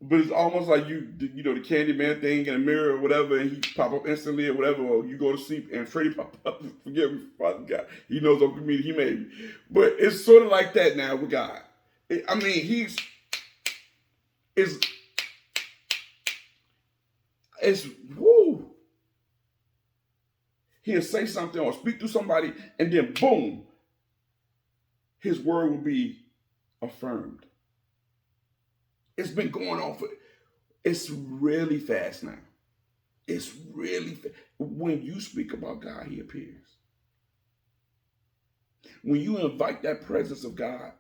but it's almost like the Candyman thing in the mirror or whatever, and he pop up instantly or whatever, or you go to sleep and Freddy pop up. Forgive me, Father God. He knows I'm comedian. He made me, but it's sort of like that now with God. I mean, it's woo. He'll say something or speak to somebody, and then boom, his word will be affirmed. It's been going on it's really fast now. It's really fast. When you speak about God, he appears. When you invite that presence of God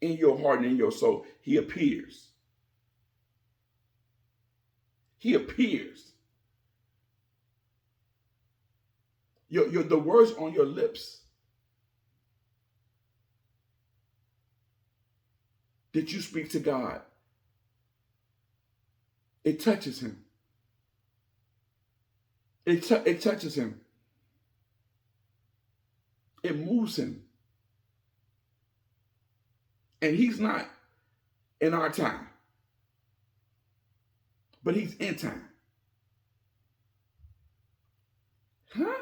in your heart and in your soul, he appears. He appears. The words on your lips that you speak to God, it touches him. It touches him. It moves him. And he's not in our time, but he's in time. Huh?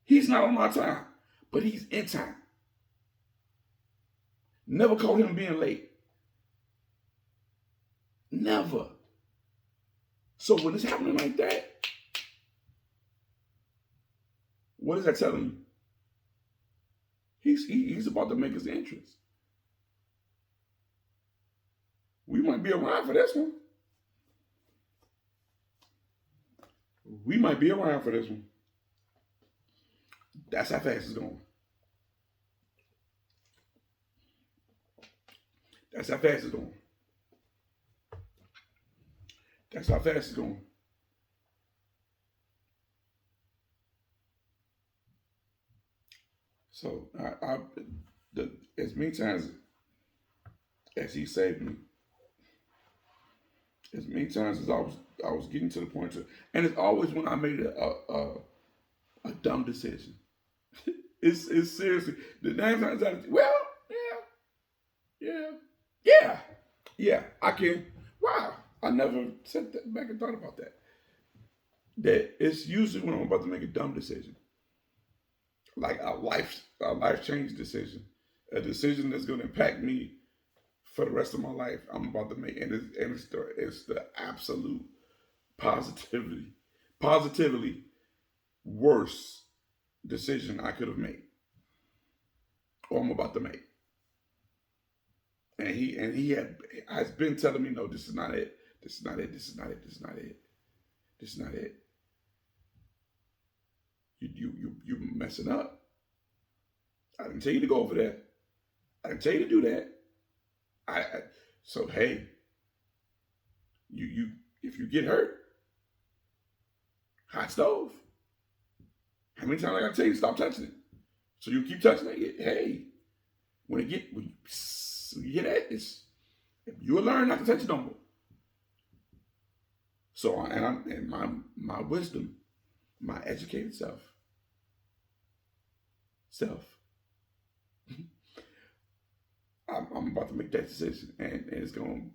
He's not on our time, but he's in time. Never caught him being late. Never. So when it's happening like that, what is that telling you? He's about to make his entrance. We might be around for this one. We might be around for this one. That's how fast it's going. That's how fast it's going. That's how fast it's going. So as many times as he saved me, as many times as I was getting to the point to, and it's always when I made a dumb decision. It's seriously the 9 times out of 10. Well, yeah. I can. Wow, I never sat back and thought about that. That it's usually when I'm about to make a dumb decision, like a life change decision, a decision that's going to impact me for the rest of my life. I'm about to make, and it's the absolute positively worst decision I could have made, or I'm about to make. And has been telling me, no, this is not it. This is not it. This is not it. This is not it. This is not it. You messing up. I didn't tell you to go over there. I didn't tell you to do that. So hey, you if you get hurt, hot stove. How many times I gotta tell you to stop touching it? So you keep touching it. Hey, when you get at this, you'll learn not to touch it no more. So and my wisdom, my educated self, I'm about to make that decision, and it's going.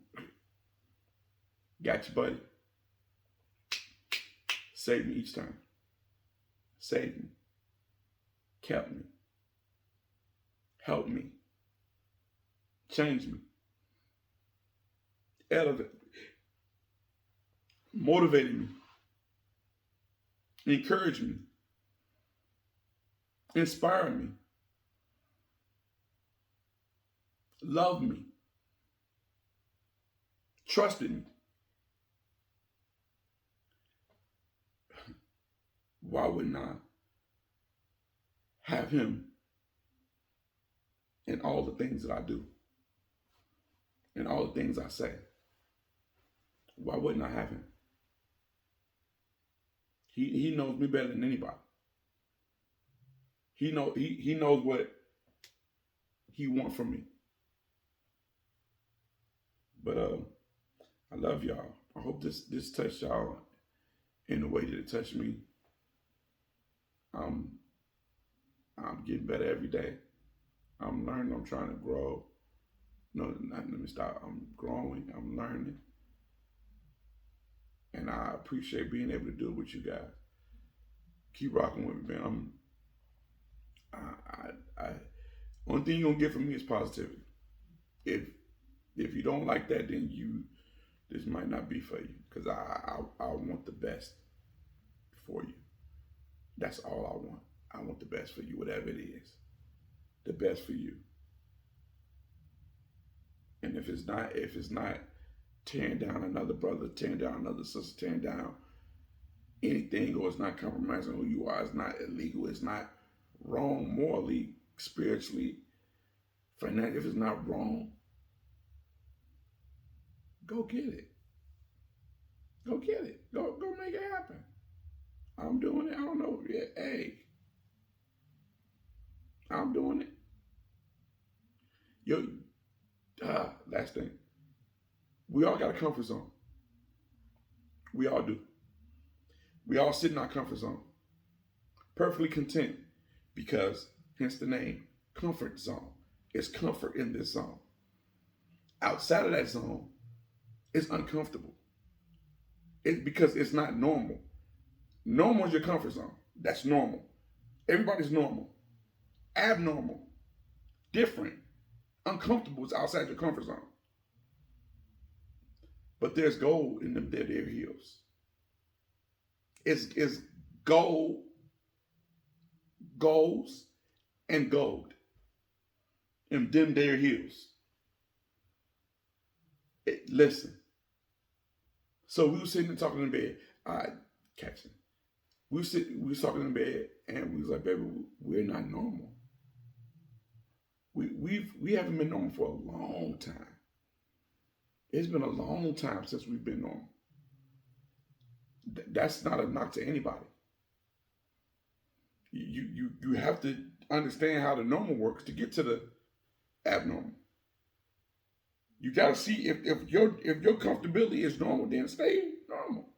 Got you, buddy. Saved me each time. Saved me. Kept me. Helped me. Changed me. Elevated. Motivated me. Encouraged me. Inspired me. Loved me. Trusted me. Why wouldn't I have him in all the things that I do, in all the things I say? Why wouldn't I have him? He knows me better than anybody. He knows what he wants from me. But I love y'all. I hope this touched y'all in the way that it touched me. I'm getting better every day. I'm learning. I'm trying to grow. No, let me stop. I'm growing. I'm learning. And I appreciate being able to do it with you guys. Keep rocking with me, man. One thing you're gonna get from me is positivity. If you don't like that, then this might not be for you, because I want the best for you. That's all I want. I want the best for you, whatever it is. The best for you. And if it's not tearing down another brother, tearing down another sister, tearing down anything, or it's not compromising who you are, it's not illegal, it's not wrong morally, spiritually, financially, if it's not wrong, go get it. Go get it. Go make it happen. I'm doing it. I don't know. Yeah, hey, I'm doing it. Last thing. We all got a comfort zone. We all do. We all sit in our comfort zone. Perfectly content, because hence the name, comfort zone. It's comfort in this zone. Outside of that zone, it's uncomfortable. It's because it's not normal. Normal is your comfort zone. That's normal. Everybody's normal. Abnormal, different, uncomfortable is outside your comfort zone. But there's gold in them there heels. It's gold, goals, and gold in them there heels. Listen. So we were sitting and talking in bed. We was talking in bed, and we was like, baby, we're not normal. We haven't been normal for a long time. It's been a long time since we've been normal. That's not a knock to anybody. You have to understand how the normal works to get to the abnormal. You gotta see if your comfortability is normal, then stay normal.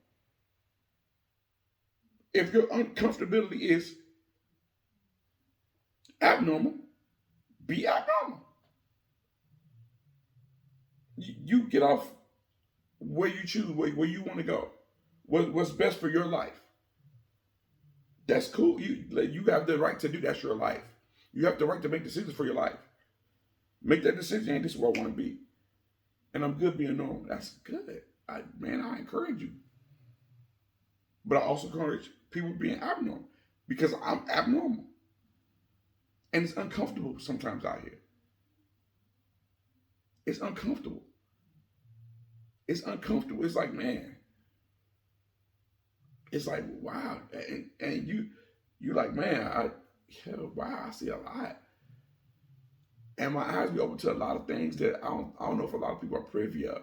If your uncomfortability is abnormal, be abnormal. You get off where you choose, where you want to go. What's best for your life. That's cool. You have the right to do. That's your life. You have the right to make decisions for your life. Make that decision. Hey, this is where I want to be. And I'm good being normal. That's good. I encourage you. But I also encourage people being abnormal because I'm abnormal. And it's uncomfortable sometimes out here. It's uncomfortable. It's uncomfortable. It's like, man, it's like, wow. And you like, man, wow, I see a lot. And my eyes be open to a lot of things that I don't know if a lot of people are privy of.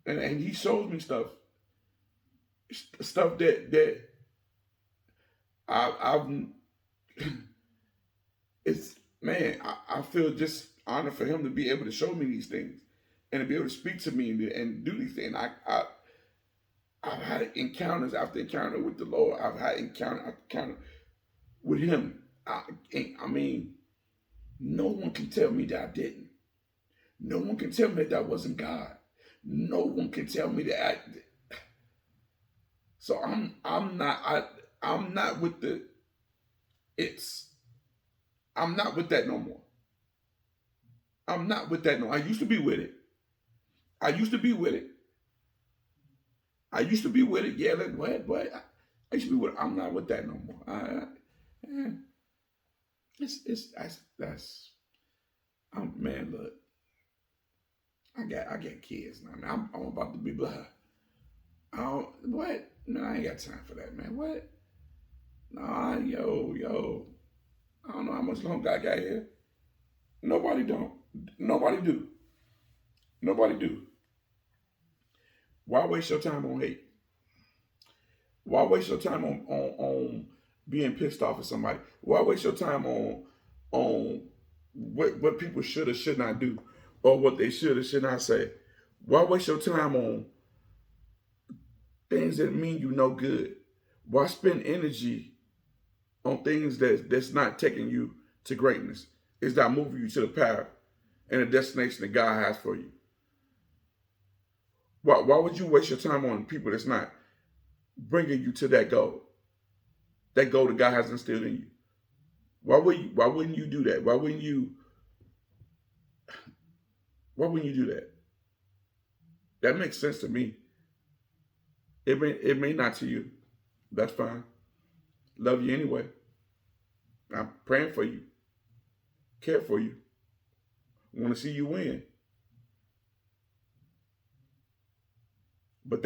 And he shows me stuff that I've it's, man, I feel just honored for him to be able to show me these things and to be able to speak to me and do these things. I've had encounters after encounter with the Lord. I've had encounter after encounter with him. I mean, no one can tell me that I didn't. No one can tell me that wasn't God. No one can tell me that. So I'm not with the it's. I'm not with that no more. I'm not with that no. I used to be with it. I used to be with it. I used to be with it. Yeah, but I used to be with it. I'm not with that no more. That's man. Look, I got kids now. Man, I'm about to be blah. What? No, I ain't got time for that, man. What? Nah, yo. I don't know how much longer I got here. Nobody don't. Nobody do. Nobody do. Why waste your time on hate? Why waste your time on being pissed off at somebody? Why waste your time on what people should or should not do, or what they should or should not say? Why waste your time on things that mean you no good? Why spend energy on things that's not taking you to greatness? It's not moving you to the path and the destination that God has for you. Why would you waste your time on people that's not bringing you to that goal that God has instilled in you? Why wouldn't you do that? Why wouldn't you do that? That makes sense to me. It may not to you. That's fine. Love you anyway. I'm praying for you. Care for you. Want to see you win. But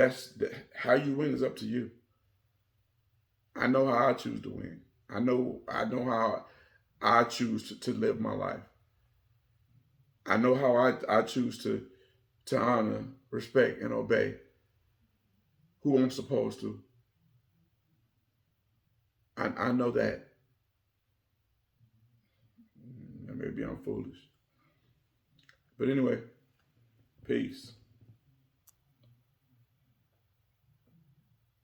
how you win is up to you. I know how I choose to win. I know how I choose to live my life. I know how I choose to honor, respect, and obey who I'm supposed to. I know that. Maybe I'm foolish. But anyway, peace.